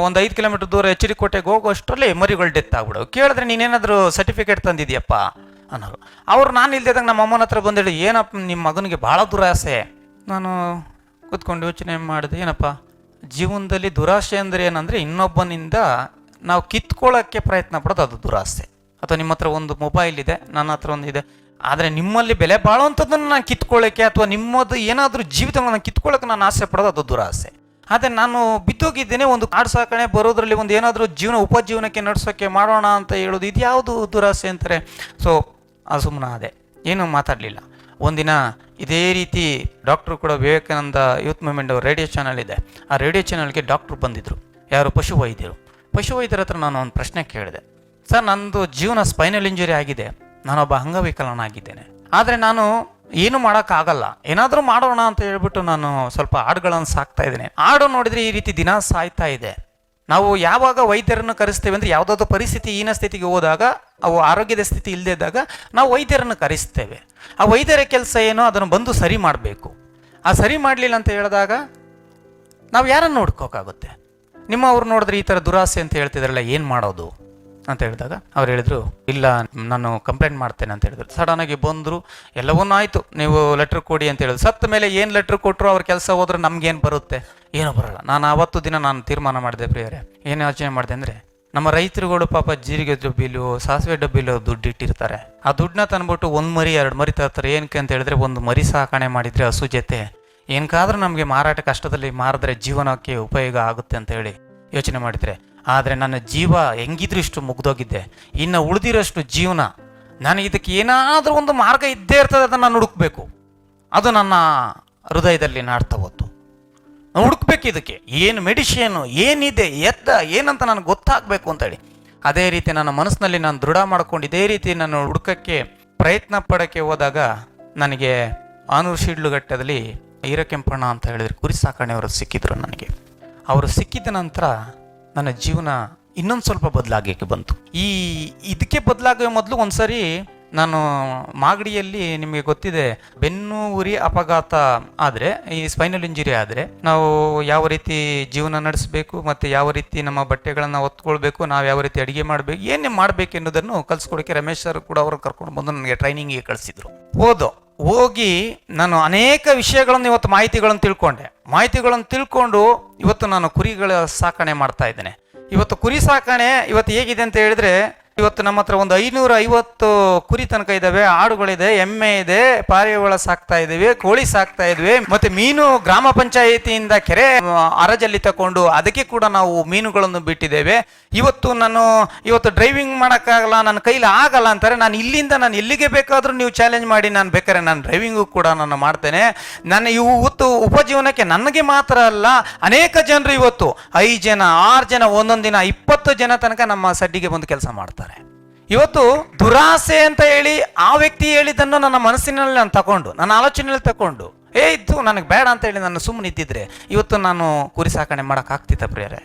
ಒಂದು 5 ಕಿಲೋಮೀಟರ್ ದೂರ HD ಕೋಟೆಗೆ ಹೋಗೋಷ್ಟರಲ್ಲಿ ಮರಿಗಳು ಡೆತ್ ಆಗ್ಬಿಡೋದು. ಕೇಳಿದ್ರೆ ನೀನೇನಾದರೂ ಸರ್ಟಿಫಿಕೇಟ್ ತಂದಿದ್ಯಪ್ಪ ಅನ್ನೋರು. ಅವ್ರು ನಾನು ಇಲ್ದಿದ್ದಾಗ ನಮ್ಮ ಅಮ್ಮನ ಹತ್ರ ಬಂದೇಳಿ, ಏನಪ್ಪ ನಿಮ್ಮ ಮಗನಿಗೆ ಭಾಳ ದುರಾಸೆ. ನಾನು ಕೂತ್ಕೊಂಡು ಯೋಚನೆ ಮಾಡಿದೆ, ಏನಪ್ಪ ಜೀವನದಲ್ಲಿ ದುರಾಸೆ ಅಂದರೆ ಏನಂದರೆ ಇನ್ನೊಬ್ಬನಿಂದ ನಾವು ಕಿತ್ಕೊಳ್ಳೋಕ್ಕೆ ಪ್ರಯತ್ನ ಪಡೋದು, ಅದು ದುರಾಸೆ. ಅಥವಾ ನಿಮ್ಮ ಹತ್ರ ಒಂದು ಮೊಬೈಲ್ ಇದೆ, ನನ್ನ ಹತ್ರ ಒಂದು ಇದೆ, ಆದರೆ ನಿಮ್ಮಲ್ಲಿ ಬೆಲೆ ಬಾಳುವಂಥದ್ದನ್ನು ನಾನು ಕಿತ್ಕೊಳ್ಳೋಕ್ಕೆ ಅಥವಾ ನಿಮ್ಮದು ಏನಾದರೂ ಜೀವಿತವನ್ನು ಕಿತ್ಕೊಳ್ಳೋಕೆ ನಾನು ಆಸೆ ಪಡೋದು, ಅದು ದುರಾಸೆ. ಆದರೆ ನಾನು ಬಿದ್ದೋಗಿದ್ದೇನೆ, ಒಂದು ಆಡು ಸಾಕಣೆ ಬರೋದ್ರಲ್ಲಿ ಒಂದು ಏನಾದರೂ ಉಪಜೀವನಕ್ಕೆ ನಡೆಸೋಕ್ಕೆ ಮಾಡೋಣ ಅಂತ ಹೇಳೋದು, ಇದು ಯಾವುದು ದುರಾಸೆ ಅಂತಾರೆ. ಸೊ ಅದು ಸುಮ್ಮನೆ ಅದೇ, ಏನೂ ಮಾತಾಡಲಿಲ್ಲ. ಒಂದಿನ ಇದೇ ರೀತಿ ಡಾಕ್ಟ್ರು ಕೂಡ Vivekananda youth movement radio channel ಇದೆ, ಆ ರೇಡಿಯೋ ಚಾನಲ್ಗೆ ಡಾಕ್ಟ್ರು ಬಂದಿದ್ದರು, ಯಾರು ಪಶುವೈದ್ಯರ ಹತ್ರ ನಾನು ಒಂದು ಪ್ರಶ್ನೆ ಕೇಳಿದೆ. ಸರ್, ನಂದು ಜೀವನ ಸ್ಪೈನಲ್ ಇಂಜುರಿ ಆಗಿದೆ, ನಾನೊಬ್ಬ ಅಂಗವಿಕಲನಾಗಿದ್ದೇನೆ, ಆದರೆ ನಾನು ಏನು ಮಾಡೋಕ್ಕಾಗಲ್ಲ, ಏನಾದರೂ ಮಾಡೋಣ ಅಂತ ಹೇಳ್ಬಿಟ್ಟು ನಾನು ಸ್ವಲ್ಪ ಆಡುಗಳನ್ನು ಸಾಕ್ತಾ ಇದ್ದೇನೆ. ಆಡು ನೋಡಿದರೆ ಈ ರೀತಿ ದಿನ ಸಾಯ್ತಾ ಇದೆ. ನಾವು ಯಾವಾಗ ವೈದ್ಯರನ್ನು ಕರೆಸ್ತೇವೆ ಅಂದರೆ ಯಾವುದಾದ್ರೂ ಪರಿಸ್ಥಿತಿ ಹೀನ ಸ್ಥಿತಿಗೆ ಹೋದಾಗ, ಅವು ಆರೋಗ್ಯದ ಸ್ಥಿತಿ ಇಲ್ಲದೇ ಇದ್ದಾಗ ನಾವು ವೈದ್ಯರನ್ನು ಕರೆಸ್ತೇವೆ. ಆ ವೈದ್ಯರ ಕೆಲಸ ಏನೋ ಅದನ್ನು ಬಂದು ಸರಿ ಮಾಡಬೇಕು. ಆ ಸರಿ ಮಾಡಲಿಲ್ಲ ಅಂತ ಹೇಳಿದಾಗ ನಾವು ಯಾರನ್ನು ನೋಡ್ಕೋಕ್ಕಾಗುತ್ತೆ? ನಿಮ್ಮವ್ರು ನೋಡಿದ್ರೆ ಈ ಥರ ದುರಾಸೆ ಅಂತ ಹೇಳ್ತಿದ್ರಲ್ಲ, ಏನು ಮಾಡೋದು ಅಂತ ಹೇಳಿದಾಗ ಅವ್ರು ಹೇಳಿದ್ರು, ಇಲ್ಲ ನಾನು ಕಂಪ್ಲೇಂಟ್ ಮಾಡ್ತೇನೆ ಅಂತ ಹೇಳಿದ್ರು. ಸಡನ್ನಾಗಿ ಬಂದರು, ಎಲ್ಲವನ್ನೂ ಆಯಿತು, ನೀವು ಲೆಟ್ರ್ ಕೊಡಿ ಅಂತ ಹೇಳಿದ್ರು. ಸತ್ತ ಮೇಲೆ ಏನು ಲೆಟ್ರ್ ಕೊಟ್ಟರು, ಅವ್ರ ಕೆಲಸ ಹೋದ್ರೆ ನಮ್ಗೇನು ಬರುತ್ತೆ? ಏನೂ ಬರೋಲ್ಲ. ನಾನು ಆವತ್ತು ದಿನ ತೀರ್ಮಾನ ಮಾಡಿದೆ ಪ್ರಿಯರೇ, ಏನು ಯೋಚನೆ ಮಾಡಿದೆ ಅಂದರೆ, ನಮ್ಮ ರೈತರುಗಳು ಪಾಪ ಜೀರಿಗೆ ಡಬ್ಬಿಲು, ಸಾಸಿವೆ ಡಬ್ಬಿಲು ದುಡ್ಡು ಇಟ್ಟಿರ್ತಾರೆ. ಆ ದುಡ್ಡನ್ನ ತಂದ್ಬಿಟ್ಟು 1 ಮರಿ 2 ಮರಿ ತರ್ತಾರೆ. ಏನಕ್ಕೆ ಅಂತ ಹೇಳಿದ್ರೆ, 1 ಮರಿ ಸಾಕಣೆ ಮಾಡಿದರೆ ಹಸು ಜೊತೆ ಏನಕ್ಕಾದ್ರೂ ನಮಗೆ ಮಾರಾಟ ಕಷ್ಟದಲ್ಲಿ ಮಾರಿದ್ರೆ ಜೀವನಕ್ಕೆ ಉಪಯೋಗ ಆಗುತ್ತೆ ಅಂತ ಹೇಳಿ ಯೋಚನೆ ಮಾಡಿದರೆ, ಆದರೆ ನನ್ನ ಜೀವ ಹೆಂಗಿದ್ರು ಇಷ್ಟು ಮುಗ್ದೋಗಿದ್ದೆ. ಇನ್ನು ಉಳಿದಿರೋಷ್ಟು ಜೀವನ ನನಗೆ ಇದಕ್ಕೆ ಏನಾದರೂ ಒಂದು ಮಾರ್ಗ ಇದ್ದೇ ಇರ್ತದೆ, ಅದನ್ನು ನಾನು ಹುಡುಕ್ಬೇಕು. ಅದು ನನ್ನ ಹೃದಯದಲ್ಲಿ ನಾಡ್ತಾ ಹೋತು. ನಾನು ಹುಡುಕ್ಬೇಕು, ಇದಕ್ಕೆ ಏನು ಮೆಡಿಷನು, ಏನಿದೆ, ಏನಂತ ನನಗೆ ಗೊತ್ತಾಗಬೇಕು ಅಂತೇಳಿ. ಅದೇ ರೀತಿ ನನ್ನ ಮನಸ್ಸಿನಲ್ಲಿ ನಾನು ದೃಢ ಮಾಡ್ಕೊಂಡು ಇದೇ ರೀತಿ ನಾನು ಹುಡುಕಕ್ಕೆ ಪ್ರಯತ್ನ ಪಡೋಕ್ಕೆ ಹೋದಾಗ ನನಗೆ ಆನೂರು ಶಿಡ್ಲಘಟ್ಟದಲ್ಲಿ ಈರಕೆಂಪಣ್ಣ ಅಂತ ಹೇಳಿದ್ರೆ ಕುರಿ ಸಾಕಣೆಯವರು ಸಿಕ್ಕಿದ್ರು ನನಗೆ. ಅವರು ಸಿಕ್ಕಿದ ನಂತರ ನನ್ನ ಜೀವನ ಇನ್ನೊಂದು ಸ್ವಲ್ಪ ಬದಲಾಗಕ್ಕೆ ಬಂತು. ಇದಕ್ಕೆ ಬದಲಾಗೋ ಮೊದಲು ಒಂದ್ಸರಿ ನಾನು ಮಾಗಡಿಯಲ್ಲಿ, ನಿಮಗೆ ಗೊತ್ತಿದೆ, ಬೆನ್ನು ಉರಿ ಅಪಘಾತ ಆದರೆ, ಈ ಸ್ಪೈನಲ್ ಇಂಜುರಿ ಆದರೆ ನಾವು ಯಾವ ರೀತಿ ಜೀವನ ನಡೆಸಬೇಕು ಮತ್ತು ಯಾವ ರೀತಿ ನಮ್ಮ ಬಟ್ಟೆಗಳನ್ನು ಹೊತ್ಕೊಳ್ಬೇಕು, ನಾವು ಯಾವ ರೀತಿ ಅಡುಗೆ ಮಾಡಬೇಕು, ಏನೇ ಮಾಡಬೇಕು ಎನ್ನುವುದನ್ನು ಕಲಿಸ್ಕೊಡೋಕ್ಕೆ ರಮೇಶ್ ಸರ್ ಕೂಡ ಅವರು ಕರ್ಕೊಂಡು ಬಂದು ನನಗೆ ಟ್ರೈನಿಂಗಿಗೆ ಕಳಿಸಿದ್ರು. ಹೋಗಿ ನಾನು ಅನೇಕ ವಿಷಯಗಳನ್ನು ಇವತ್ತು ಮಾಹಿತಿಗಳನ್ನು ತಿಳ್ಕೊಂಡು ಇವತ್ತು ನಾನು ಕುರಿಗಳ ಸಾಕಣೆ ಮಾಡ್ತಾ ಇದ್ದೇನೆ. ಇವತ್ತು ಕುರಿ ಸಾಕಣೆ ಇವತ್ತು ಹೇಗಿದೆ ಅಂತ ಹೇಳಿದ್ರೆ, ಇವತ್ತು ನಮ್ಮ ಹತ್ರ ಒಂದು 550 ಕುರಿ ತನಕ ಇದ್ದಾವೆ, ಆಡುಗಳಿದೆ, ಎಮ್ಮೆ ಇದೆ, ಪಾರಿವಾಳ ಸಾಕ್ತಾ ಇದ್ದೀವಿ, ಕೋಳಿ ಸಾಕ್ತಾ ಇದ್ವಿ, ಮತ್ತೆ ಮೀನು ಗ್ರಾಮ ಪಂಚಾಯಿತಿಯಿಂದ ಕೆರೆ ಅರಜಲ್ಲಿ ತಕೊಂಡು ಅದಕ್ಕೆ ಕೂಡ ನಾವು ಮೀನುಗಳನ್ನು ಬಿಟ್ಟಿದ್ದೇವೆ. ಇವತ್ತು ಡ್ರೈವಿಂಗ್ ಮಾಡೋಕ್ಕಾಗಲ್ಲ, ನನ್ನ ಕೈಲಿ ಆಗಲ್ಲ ಅಂತಾರೆ. ನಾನು ಎಲ್ಲಿಗೆ ಬೇಕಾದರೂ ನೀವು ಚಾಲೆಂಜ್ ಮಾಡಿ, ನಾನು ಬೇಕಾದ್ರೆ ನಾನು ಡ್ರೈವಿಂಗು ಕೂಡ ನಾನು ಮಾಡ್ತೇನೆ. ಇವತ್ತು ಉಪಜೀವನಕ್ಕೆ ನನಗೆ ಮಾತ್ರ ಅಲ್ಲ, ಅನೇಕ ಜನರು ಇವತ್ತು 5 ಜನ 6 ಜನ ಒಂದೊಂದು ದಿನ 20 ಜನ ತನಕ ನಮ್ಮ ಸಡ್ಡಿಗೆ ಬಂದು ಕೆಲಸ ಮಾಡ್ತಾರೆ. ಇವತ್ತು ದುರಾಸೆ ಅಂತ ಹೇಳಿ ಆ ವ್ಯಕ್ತಿ ಹೇಳಿದ್ದನ್ನು ನನ್ನ ಮನಸ್ಸಿನಲ್ಲಿ ನಾನು ತಗೊಂಡು, ನನ್ನ ಆಲೋಚನೆಯಲ್ಲಿ ತಗೊಂಡು, ಇದು ನನಗೆ ಬೇಡ ಅಂತ ಹೇಳಿ ನಾನು ಸುಮ್ಮನೆ ಇದ್ದಿದ್ರೆ ಇವತ್ತು ನಾನು ಕುರಿ ಸಾಕಣೆ ಮಾಡೋಕ್ಕಾಗ್ತಿತ್ತ ಪ್ರಿಯರೇ?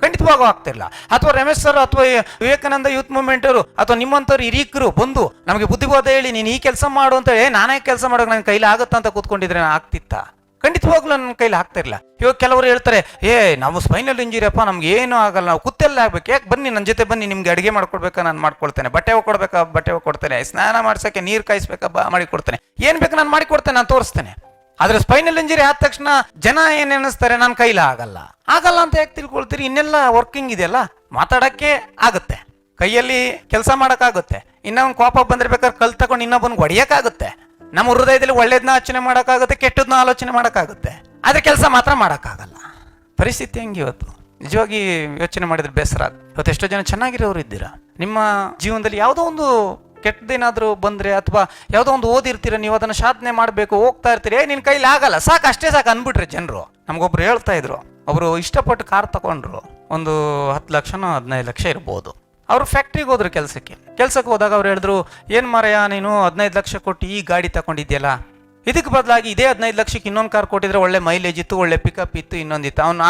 ಖಂಡಿತವಾಗೂ ಆಗ್ತಿಲ್ಲ. ಅಥವಾ ರಮೇಶ್ ಸರ್ ಅಥವಾ ವಿವೇಕಾನಂದ ಯೂತ್ ಮೂವ್ಮೆಂಟ್ ಅವರು ಅಥವಾ ನಿಮ್ಮಂಥವ್ರು ಹಿರೀಕರು ಬಂದು ನಮಗೆ ಬುದ್ಧಿಬೋಧ ಹೇಳಿ ನೀನು ಈ ಕೆಲಸ ಮಾಡು ಅಂತ ಹೇಳಿ ನಾನೇ ಕೆಲಸ ಮಾಡೋಕೆ ನನ್ನ ಕೈಲಿ ಆಗುತ್ತಾ ಅಂತ ಕೂತ್ಕೊಂಡಿದ್ರೆ ಆಗ್ತಿತ್ತ? ಖಂಡಿತವಾಗ್ಲೂ ನನ್ನ ಕೈಲಿ ಆಗ್ತಿರಲಿಲ್ಲ. ಇವಾಗ ಕೆಲವರು ಹೇಳ್ತಾರೆ, ನಾವು ಸ್ಪೈನಲ್ ಇಂಜುರಿ ಅಪ್ಪ, ನಮ್ಗೆ ಏನೂ ಆಗಲ್ಲ, ನಾವು ಕುತ್ತೆಲ್ಲ ಆಗ್ಬೇಕು, ಯಾಕೆ ಬನ್ನಿ ನನ್ನ ಜೊತೆ ಬನ್ನಿ, ನಿಮ್ಗೆ ಅಡುಗೆ ಮಾಡ್ಕೊಡ್ಬೇಕಾ ನಾನು ಮಾಡ್ಕೊಡ್ತೇನೆ, ಬಟ್ಟೆ ಕೊಡ್ಬೇಕಾ ಬಟ್ಟೆ ಕೊಡ್ತೇನೆ, ಸ್ನಾನ ಮಾಡ್ಸೋಕ್ಕೆ ನೀರು ಕಾಯಿಸ್ಬೇಕಾ ಮಾಡಿಕೊಡ್ತೇನೆ, ಏನು ಬೇಕು ನಾನು ಮಾಡಿಕೊಡ್ತೇನೆ, ನಾನು ತೋರಿಸ್ತೇನೆ. ಆದರೆ ಸ್ಪೈನಲ್ ಇಂಜುರಿ ಆದ ತಕ್ಷಣ ಜನ ಏನು ಎನಿಸ್ತಾರೆ, ನನ್ನ ಕೈಲಿ ಆಗಲ್ಲ ಅಂತ ಯಾಕೆ ತಿಳ್ಕೊಳ್ತೀರಿ? ಇನ್ನೆಲ್ಲ ವರ್ಕಿಂಗ್ ಇದೆಯಲ್ಲ, ಮಾತಾಡೋಕ್ಕೆ ಆಗುತ್ತೆ, ಕೈಯಲ್ಲಿ ಕೆಲಸ ಮಾಡೋಕ್ಕಾಗುತ್ತೆ, ಇನ್ನೊಂದು ಕೋಪ ಬಂದಿರ್ಬೇಕಾದ್ರೆ ಕಲ್ ತಗೊಂಡು ಇನ್ನೊಬ್ಬನಿಗೆ ಹೊಡೆಯೋಕ್ಕಾಗುತ್ತೆ, ನಮ್ಮ ಹೃದಯದಲ್ಲಿ ಒಳ್ಳೇದನ್ನ ಆಲೋಚನೆ ಮಾಡೋಕ್ಕಾಗುತ್ತೆ, ಕೆಟ್ಟದನ್ನ ಆಲೋಚನೆ ಮಾಡೋಕ್ಕಾಗುತ್ತೆ, ಆದರೆ ಕೆಲಸ ಮಾತ್ರ ಮಾಡೋಕ್ಕಾಗಲ್ಲ. ಪರಿಸ್ಥಿತಿ ಹೆಂಗೆ ಇವತ್ತು? ನಿಜವಾಗಿ ಯೋಚನೆ ಮಾಡಿದ್ರೆ ಬೇಸರ. ಇವತ್ತು ಎಷ್ಟೋ ಜನ ಚೆನ್ನಾಗಿರೋರು ಇದ್ದೀರಾ, ನಿಮ್ಮ ಜೀವನದಲ್ಲಿ ಯಾವುದೋ ಒಂದು ಕೆಟ್ಟದೇನಾದರೂ ಬಂದರೆ ಅಥವಾ ಯಾವುದೋ ಒಂದು ಓದಿರ್ತೀರ, ನೀವು ಅದನ್ನು ಸಾಧನೆ ಮಾಡಬೇಕು ಹೋಗ್ತಾ ಇರ್ತೀರಿ, ನಿನ್ನ ಕೈಲಿ ಆಗಲ್ಲ, ಸಾಕು ಅಷ್ಟೇ ಸಾಕು ಅಂದ್ಬಿಟ್ರೆ ಜನರು. ನಮಗೊಬ್ರು ಹೇಳ್ತಾ ಇದ್ರು, ಅವರು ಇಷ್ಟಪಟ್ಟು ಕಾರ್ ತಗೊಂಡ್ರು, ಒಂದು 10 ಲಕ್ಷನೋ 15 ಲಕ್ಷ ಇರ್ಬೋದು. ಅವರು ಫ್ಯಾಕ್ಟ್ರಿಗೆ ಹೋದ್ರು ಕೆಲ್ಸಕ್ಕೆ ಹೋದಾಗ ಅವ್ರು ಹೇಳಿದ್ರು, ಏನು ಮಾರಯ್ಯ ನೀನು 15 ಲಕ್ಷ ಕೊಟ್ಟು ಈ ಗಾಡಿ ತಗೊಂಡಿದ್ಯಲ್ಲ, ಇದಕ್ಕೆ ಬದಲಾಗಿ ಇದೇ 15 ಲಕ್ಷಕ್ಕೆ ಇನ್ನೊಂದು ಕಾರ್ ಕೊಟ್ಟಿದ್ರೆ ಒಳ್ಳೆ ಮೈಲೇಜ್ ಇತ್ತು, ಒಳ್ಳೆ ಪಿಕಪ್ ಇತ್ತು, ಇನ್ನೊಂದಿತ್ತು, ಅವ್ನು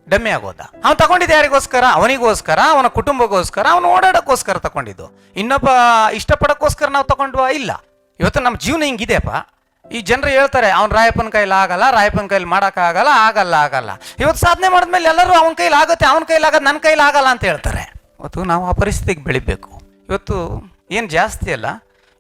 ಡಮ್ಮಿ ಆಗೋದ? ಅವ್ನು ತಗೊಂಡಿದ್ದು ಯಾರಿಗೋಸ್ಕರ? ಅವನಿಗೋಸ್ಕರ, ಅವನ ಕುಟುಂಬಕ್ಕೋಸ್ಕರ, ಅವನು ಓಡಾಡೋಕ್ಕೋಸ್ಕರ ತಗೊಂಡಿದ್ದು. ಇನ್ನೊಬ್ಬ ಇಷ್ಟಪಡೋಕ್ಕೋಸ್ಕರ ನಾವು ತಗೊಂಡ್ವಾ? ಇಲ್ಲ. ಇವತ್ತು ನಮ್ಮ ಜೀವನ ಹಿಂಗಿದೆಯಪ್ಪ. ಈ ಜನರು ಹೇಳ್ತಾರೆ, ಅವ್ನು ರಾಯಪ್ಪನ ಕೈಲಿ ಆಗಲ್ಲ, ರಾಯಪ್ಪನ ಕೈಲಿ ಮಾಡೋಕ್ಕಾಗಲ್ಲ, ಆಗಲ್ಲ. ಇವತ್ತು ಸಾಧನೆ ಮಾಡಿದ್ಮೇಲೆ ಎಲ್ಲರೂ ಅವನ ಕೈಲಿ ಆಗುತ್ತೆ, ಅವನ ಕೈಲಿ ಆಗೋದು ನನ್ನ ಕೈಲಿ ಆಗಲ್ಲ ಅಂತ ಹೇಳ್ತಾರೆ. ಇವತ್ತು ನಾವು ಆ ಪರಿಸ್ಥಿತಿಗೆ ಬೆಳಿಬೇಕು. ಇವತ್ತು ಏನು ಜಾಸ್ತಿ ಅಲ್ಲ,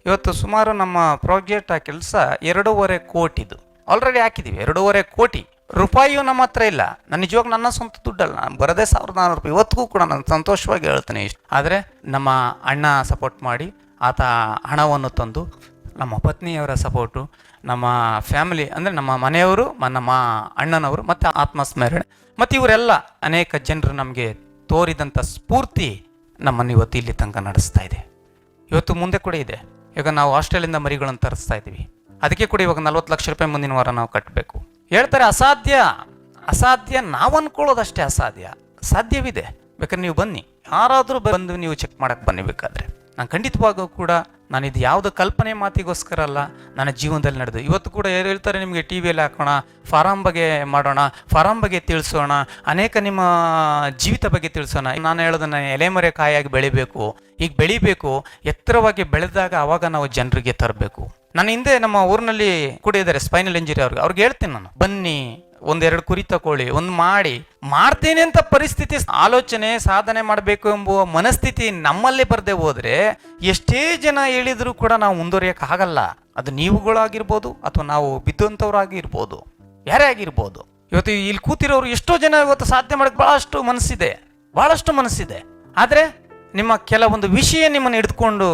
ಇವತ್ತು ಸುಮಾರು ನಮ್ಮ ಪ್ರಾಜೆಕ್ಟ್ ಆ ಕೆಲಸ 2.5 ಕೋಟಿದು ಆಲ್ರೆಡಿ ಹಾಕಿದ್ದೀವಿ. 2.5 ಕೋಟಿ ರೂಪಾಯಿಯೂ ನಮ್ಮ ಹತ್ರ ಇಲ್ಲ. ನಾನು ನಿಜವಾಗ ನನ್ನ ಸ್ವಂತ ದುಡ್ಡಲ್ಲ, ನಾನು ಬರೋದೇ 1400 ರೂಪಾಯಿ. ಇವತ್ತಿಗೂ ಕೂಡ ನಾನು ಸಂತೋಷವಾಗಿ ಹೇಳ್ತೇನೆ ಇಷ್ಟು. ಆದರೆ ನಮ್ಮ ಅಣ್ಣ ಸಪೋರ್ಟ್ ಮಾಡಿ ಆತ ಹಣವನ್ನು ತಂದು, ನಮ್ಮ ಪತ್ನಿಯವರ ಸಪೋರ್ಟು, ನಮ್ಮ ಫ್ಯಾಮಿಲಿ ಅಂದರೆ ನಮ್ಮ ಮನೆಯವರು, ನಮ್ಮ ಅಣ್ಣನವರು ಮತ್ತು ಆತ್ಮಸ್ಮರಣೆ ಮತ್ತು ಇವರೆಲ್ಲ ಅನೇಕ ಜನರು ನಮಗೆ ತೋರಿದಂಥ ಸ್ಫೂರ್ತಿ ನಮ್ಮನ್ನು ಇವತ್ತು ಇಲ್ಲಿ ತನಕ ನಡೆಸ್ತಾ ಇದೆ. ಇವತ್ತು ಮುಂದೆ ಕೂಡ ಇದೆ. ಈಗ ನಾವು ಹಾಸ್ಟೆಲಿಂದ ಮರಿಗಳನ್ನು ತರಿಸ್ತಾ ಇದ್ದೀವಿ, ಅದಕ್ಕೆ ಕೂಡ ಇವಾಗ 40 ಲಕ್ಷ ರೂಪಾಯಿ ಮುಂದಿನ ವಾರ ನಾವು ಕಟ್ಟಬೇಕು. ಹೇಳ್ತಾರೆ ಅಸಾಧ್ಯ ನಾವು ಅಂದ್ಕೊಳ್ಳೋದಷ್ಟೇ ಅಸಾಧ್ಯ. ಸಾಧ್ಯವಿದೆ, ಬೇಕಾದ್ರೆ ನೀವು ಬನ್ನಿ, ಯಾರಾದರೂ ಬಂದು ನೀವು ಚೆಕ್ ಮಾಡಕ್ಕೆ ಬನ್ನಿ. ಬೇಕಾದರೆ ನಾನು ಖಂಡಿತವಾಗೂ ಕೂಡ ನಾನು ಇದು ಯಾವುದೋ ಕಲ್ಪನೆ ಮಾತಿಗೋಸ್ಕರ ಅಲ್ಲ, ನನ್ನ ಜೀವನದಲ್ಲಿ ನಡೆದು ಇವತ್ತು ಕೂಡ ಹೇಳ್ತಾರೆ, ನಿಮಗೆ ಟಿ ವಿಯಲ್ಲಿ ಹಾಕೋಣ, ಫಾರಂ ಬಗ್ಗೆ ಮಾಡೋಣ, ಫಾರಂ ಬಗ್ಗೆ ತಿಳಿಸೋಣ, ಅನೇಕ ನಿಮ್ಮ ಜೀವಿತ ಬಗ್ಗೆ ತಿಳಿಸೋಣ. ನಾನು ಹೇಳೋದನ್ನ ಎಲೆಮರೆ ಕಾಯಾಗಿ ಬೆಳಿಬೇಕು, ಈಗ ಬೆಳಿಬೇಕು, ಎತ್ತರವಾಗಿ ಬೆಳೆದಾಗ ಆವಾಗ ನಾವು ಜನರಿಗೆ ತರಬೇಕು. ನನ್ನ ಹಿಂದೆ ನಮ್ಮ ಊರಿನಲ್ಲಿ ಕೂಡ ಇದ್ದಾರೆ ಸ್ಪೈನಲ್ ಇಂಜುರಿ ಅವ್ರಿಗೆ ಹೇಳ್ತೀನಿ ನಾನು, ಬನ್ನಿ ಒಂದೆರಡು ಕುರಿ ತಕೊಳ್ಳಿ, ಒಂದು ಮಾಡ್ತೇನೆ ಅಂತ ಪರಿಸ್ಥಿತಿ, ಆಲೋಚನೆ, ಸಾಧನೆ ಮಾಡಬೇಕು ಎಂಬುವ ಮನಸ್ಥಿತಿ ನಮ್ಮಲ್ಲಿ ಬರದೆ ಹೋದ್ರೆ ಎಷ್ಟೇ ಜನ ಹೇಳಿದ್ರು ಕೂಡ ನಾವು ಮುಂದುವರಿಯಕ್ಕೆ ಆಗಲ್ಲ. ಅದು ನೀವುಗಳಾಗಿರ್ಬೋದು ಅಥವಾ ನಾವು ಬಿದ್ದಂಥವ್ರಾಗಿರ್ಬೋದು, ಯಾರೇ ಆಗಿರ್ಬೋದು. ಇವತ್ತು ಇಲ್ಲಿ ಕೂತಿರೋರು ಎಷ್ಟೋ ಜನ ಇವತ್ತು ಸಾಧನೆ ಮಾಡಕ್ಕೆ ಬಹಳಷ್ಟು ಮನಸ್ಸಿದೆ. ಆದರೆ ನಿಮ್ಮ ಕೆಲವೊಂದು ವಿಷಯ ನಿಮ್ಮನ್ನು ಹಿಡಿದುಕೊಂಡು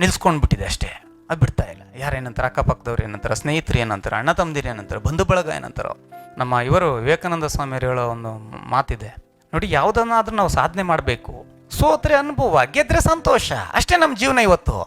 ನಿಲ್ಸ್ಕೊಂಡು ಬಿಟ್ಟಿದೆ ಅಷ್ಟೇ. ಅದು ಬಿಡ್ತಾ ಇಲ್ಲ. ಯಾರೇನಂತಾರೆ, ಅಕ್ಕಪಕ್ಕದವ್ರು ಏನಂತಾರೆ, ಸ್ನೇಹಿತರು ಏನಂತಾರೆ, ಅಣ್ಣ ತಮ್ಮದಿರು ಏನಂತಾರೆ, ಬಂಧು ಬಳಗ ಏನಂತಾರೋ. ನಮ್ಮ ಇವರು ವಿವೇಕಾನಂದ ಸ್ವಾಮಿಯವರು ಹೇಳೋ ಒಂದು ಮಾತಿದೆ ನೋಡಿ, ಯಾವುದನ್ನಾದ್ರೂ ನಾವು ಸಾಧನೆ ಮಾಡಬೇಕು. ಸೋತ್ರೆ ಅನುಭವ, ಗೆದ್ರೆ ಸಂತೋಷ, ಅಷ್ಟೇ ನಮ್ಮ ಜೀವನ. ಇವತ್ತು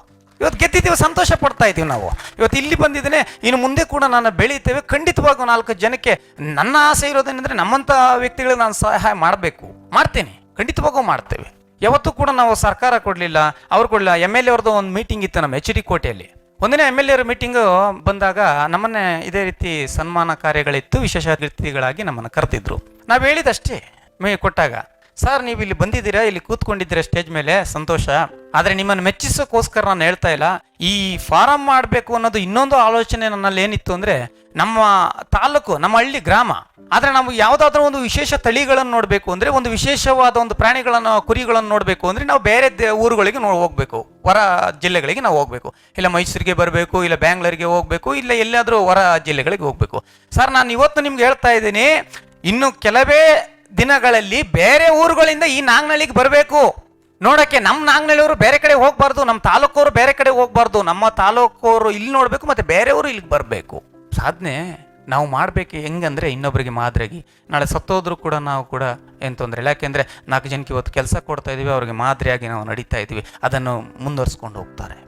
ಗೆದ್ದಿದ್ದೀವಿ, ಸಂತೋಷ ಪಡ್ತಾ ಇದ್ದೀವಿ ನಾವು. ಇವತ್ತು ಇಲ್ಲಿ ಬಂದಿದ್ದೇನೆ, ಇನ್ನು ಮುಂದೆ ಕೂಡ ನಾನು ಬೆಳೀತೇವೆ. ಖಂಡಿತವಾಗೂ 4 ಜನಕ್ಕೆ ನನ್ನ ಆಸೆ ಇರೋದೇನೆಂದರೆ ನಮ್ಮಂಥ ವ್ಯಕ್ತಿಗಳಿಗೆ ನಾನು ಸಹಾಯ ಮಾಡಬೇಕು, ಮಾಡ್ತೇನೆ, ಖಂಡಿತವಾಗೂ ಮಾಡ್ತೇವೆ. ಯಾವತ್ತೂ ಕೂಡ ನಾವು ಸರ್ಕಾರ ಕೊಡಲಿಲ್ಲ, ಅವ್ರು ಕೊಡಲಿಲ್ಲ. MLA ಅವ್ರದ್ದು ಒಂದು ಮೀಟಿಂಗ್ ಇತ್ತು ನಮ್ಮ HD ಕೋಟೆಯಲ್ಲಿ. ಒಂದಿನ MLA ಅವ್ರ ಮೀಟಿಂಗು ಬಂದಾಗ ನಮ್ಮನ್ನೇ ಇದೇ ರೀತಿ ಸನ್ಮಾನ ಕಾರ್ಯಗಳಿತ್ತು, ವಿಶೇಷ ಅತಿಥಿಗಳಾಗಿ ನಮ್ಮನ್ನು ಕರೆದಿದ್ರು. ನಾವು ಹೇಳಿದಷ್ಟೇ ಕೊಟ್ಟಾಗ, ಸರ್ ನೀವು ಇಲ್ಲಿ ಬಂದಿದ್ದೀರಾ, ಇಲ್ಲಿ ಕೂತ್ಕೊಂಡಿದ್ದೀರಾ ಸ್ಟೇಜ್ ಮೇಲೆ, ಸಂತೋಷ. ಆದರೆ ನಿಮ್ಮನ್ನು ಮೆಚ್ಚಿಸೋಕ್ಕೋಸ್ಕರ ನಾನು ಹೇಳ್ತಾ ಇಲ್ಲ. ಈ ಫಾರಂ ಮಾಡಬೇಕು ಅನ್ನೋದು ಇನ್ನೊಂದು ಆಲೋಚನೆ ನನ್ನಲ್ಲಿ ಏನಿತ್ತು ಅಂದರೆ, ನಮ್ಮ ತಾಲೂಕು, ನಮ್ಮ ಹಳ್ಳಿ, ಗ್ರಾಮ. ಆದರೆ ನಾವು ಯಾವುದಾದ್ರೂ ಒಂದು ವಿಶೇಷ ತಳಿಗಳನ್ನು ನೋಡಬೇಕು ಅಂದರೆ, ಒಂದು ವಿಶೇಷವಾದ ಒಂದು ಪ್ರಾಣಿಗಳನ್ನು, ಕುರಿಗಳನ್ನು ನೋಡಬೇಕು ಅಂದರೆ ನಾವು ಬೇರೆ ಊರುಗಳಿಗೆ ಹೋಗಬೇಕು, ಹೊರ ಜಿಲ್ಲೆಗಳಿಗೆ ನಾವು ಹೋಗಬೇಕು. ಇಲ್ಲ ಮೈಸೂರಿಗೆ ಬರಬೇಕು, ಇಲ್ಲ ಬ್ಯಾಂಗ್ಳೂರಿಗೆ ಹೋಗಬೇಕು, ಇಲ್ಲ ಎಲ್ಲಾದರೂ ಹೊರ ಜಿಲ್ಲೆಗಳಿಗೆ ಹೋಗಬೇಕು. ಸರ್ ನಾನು ಇವತ್ತು ನಿಮ್ಗೆ ಹೇಳ್ತಾ ಇದ್ದೀನಿ, ಇನ್ನು ಕೆಲವೇ ದಿನಗಳಲ್ಲಿ ಬೇರೆ ಊರುಗಳಿಂದ ಈ ನಾಗನಹಳ್ಳಿಗೆ ಬರಬೇಕು ನೋಡೋಕ್ಕೆ. ನಮ್ಮ ನಾಗನಹಳ್ಳಿಯವರು ಬೇರೆ ಕಡೆ ಹೋಗಬಾರ್ದು, ನಮ್ಮ ತಾಲೂಕವರು ಬೇರೆ ಕಡೆ ಹೋಗಬಾರ್ದು, ನಮ್ಮ ತಾಲೂಕವರು ಇಲ್ಲಿ ನೋಡಬೇಕು, ಮತ್ತು ಬೇರೆಯವರು ಇಲ್ಲಿಗೆ ಬರಬೇಕು. ಸಾಧನೆ ನಾವು ಮಾಡಬೇಕು ಹೆಂಗಂದರೆ ಇನ್ನೊಬ್ಬರಿಗೆ ಮಾದರಿಯಾಗಿ. ನಾಳೆ ಸತ್ತೋದ್ರೂ ಕೂಡ ನಾವು ಕೂಡ ಏನು ತೊಂದರೆ ಇಲ್ಲ. ಯಾಕೆಂದರೆ 4 ಜನಕ್ಕೆ ಇವತ್ತು ಕೆಲಸ ಕೊಡ್ತಾ ಇದ್ದೀವಿ, ಅವ್ರಿಗೆ ಮಾದರಿಯಾಗಿ ನಾವು ನಡೀತಾ ಇದ್ದೀವಿ, ಅದನ್ನು ಮುಂದುವರಿಸ್ಕೊಂಡು ಹೋಗ್ತಾರೆ.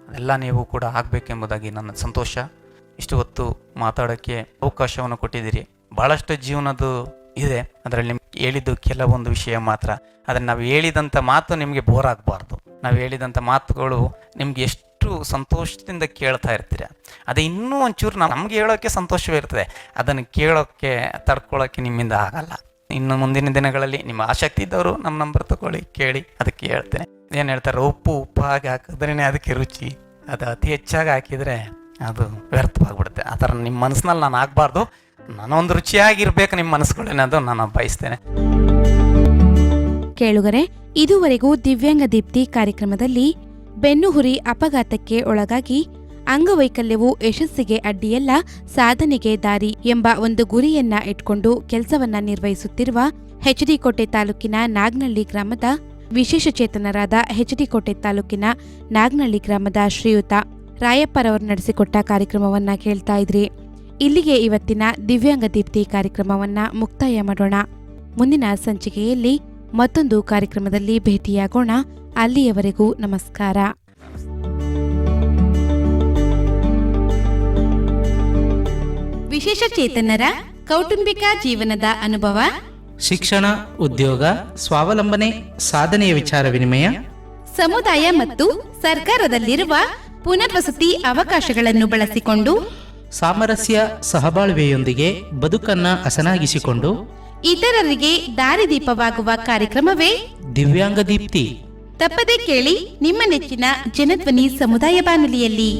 ಅದೆಲ್ಲ ನೀವು ಕೂಡ ಆಗಬೇಕೆಂಬುದಾಗಿ ನನ್ನ ಸಂತೋಷ. ಇಷ್ಟು ಹೊತ್ತು ಮಾತಾಡೋಕ್ಕೆ ಅವಕಾಶವನ್ನು ಕೊಟ್ಟಿದ್ದೀರಿ. ಭಾಳಷ್ಟು ಜೀವನದ್ದು ಇದೆ, ಅದರಲ್ಲಿ ನಿಮ್ಗೆ ಹೇಳಿದ್ದು ಕೆಲವೊಂದು ವಿಷಯ ಮಾತ್ರ. ಆದರೆ ನಾವು ಹೇಳಿದಂಥ ಮಾತು ನಿಮಗೆ ಬೋರ್ ಆಗಬಾರ್ದು. ನಾವು ಹೇಳಿದಂಥ ಮಾತುಗಳು ನಿಮ್ಗೆ ಎಷ್ಟು ಸಂತೋಷದಿಂದ ಕೇಳ್ತಾ ಇರ್ತೀರ. ಅದೇ ಇನ್ನೂ ಒಂಚೂರು ನಮಗೆ ಹೇಳೋಕ್ಕೆ ಸಂತೋಷವೇ ಇರ್ತದೆ, ಅದನ್ನು ಕೇಳೋಕ್ಕೆ ತಡ್ಕೊಳ್ಳೋಕ್ಕೆ ನಿಮ್ಮಿಂದ ಆಗಲ್ಲ. ಇನ್ನು ಮುಂದಿನ ದಿನಗಳಲ್ಲಿ ನಿಮ್ಮ ಆಸಕ್ತಿ ಇದ್ದವರು ನಮ್ಮ ನಂಬರ್ ತಗೊಳ್ಳಿ, ಕೇಳಿ. ಅದಕ್ಕೆ ಹೇಳ್ತೇನೆ, ಏನು ಹೇಳ್ತಾರೆ, ಉಪ್ಪಾಗಿ ಹಾಕಿದ್ರೇ ಅದಕ್ಕೆ ರುಚಿ, ಅದು ಅತಿ ಹೆಚ್ಚಾಗಿ ಹಾಕಿದರೆ ಅದು ವ್ಯರ್ಥವಾಗ್ಬಿಡುತ್ತೆ. ಆ ಥರ ನಿಮ್ಮ ಮನಸ್ಸಿನಲ್ಲಿ ನಾನು ಆಗಬಾರ್ದು. ನಾನೊಂದು ರುಚಿಯಾಗಿರ್ಬೇಕು ನಿಮ್ಮ ಮನಸ್ಸುಗಳೇನದು ನಾನು ಬಯಸ್ತೇನೆ. ಕೇಳುಗರೆ, ಇದುವರೆಗೂ ದಿವ್ಯಾಂಗ ದೀಪ್ತಿ ಕಾರ್ಯಕ್ರಮದಲ್ಲಿ ಬೆನ್ನುಹುರಿ ಅಪಘಾತಕ್ಕೆ ಒಳಗಾಗಿ ಅಂಗವೈಕಲ್ಯವು ಯಶಸ್ಸಿಗೆ ಅಡ್ಡಿಯಲ್ಲ, ಸಾಧನೆಗೆ ದಾರಿ ಎಂಬ ಒಂದು ಗುರಿಯನ್ನ ಇಟ್ಕೊಂಡು ಕೆಲಸವನ್ನ ನಿರ್ವಹಿಸುತ್ತಿರುವ HD ಕೋಟೆ ತಾಲೂಕಿನ ನಾಗನಹಳ್ಳಿ ಗ್ರಾಮದ ವಿಶೇಷಚೇತನರಾದ HD ಕೋಟೆ ತಾಲೂಕಿನ ನಾಗನಹಳ್ಳಿ ಗ್ರಾಮದ ಶ್ರೀಯುತ ರಾಯಪ್ಪರವರು ನಡೆಸಿಕೊಟ್ಟ ಕಾರ್ಯಕ್ರಮವನ್ನ ಕೇಳ್ತಾ ಇದ್ರಿ. ಇಲ್ಲಿಗೆ ಇವತ್ತಿನ ದಿವ್ಯಾಂಗ ದೀಪ್ತಿ ಕಾರ್ಯಕ್ರಮವನ್ನ ಮುಕ್ತಾಯ ಮಾಡೋಣ. ಮುಂದಿನ ಸಂಚಿಕೆಯಲ್ಲಿ ಮತ್ತೊಂದು ಕಾರ್ಯಕ್ರಮದಲ್ಲಿ ಭೇಟಿಯಾಗೋಣ. ಅಲ್ಲಿಯವರೆಗೂ ನಮಸ್ಕಾರ. ವಿಶೇಷ ಚೇತನರ ಕೌಟುಂಬಿಕ ಜೀವನದ ಅನುಭವ, ಶಿಕ್ಷಣ, ಉದ್ಯೋಗ, ಸ್ವಾವಲಂಬನೆ, ಸಾಧನೆಯ ವಿಚಾರ ವಿನಿಮಯ, ಸಮುದಾಯ ಮತ್ತು ಸರ್ಕಾರದಲ್ಲಿರುವ ಪುನರ್ವಸತಿ ಅವಕಾಶಗಳನ್ನು ಬಳಸಿಕೊಂಡು ಸಾಮರಸ್ಯ ಸಹಬಾಳ್ವೆಯೊಂದಿಗೆ ಬದುಕನ್ನ ಹಸನಾಗಿಸಿಕೊಂಡು ಇತರರಿಗೆ ದಾರಿದೀಪವಾಗುವ ಕಾರ್ಯಕ್ರಮವೇ ದಿವ್ಯಾಂಗ ದೀಪ್ತಿ. ತಪ್ಪದೆ ಕೇಳಿ ನಿಮ್ಮ ನೆಚ್ಚಿನ ಜನಧ್ವನಿ ಸಮುದಾಯ ಬಾನುಲಿಯಲ್ಲಿ.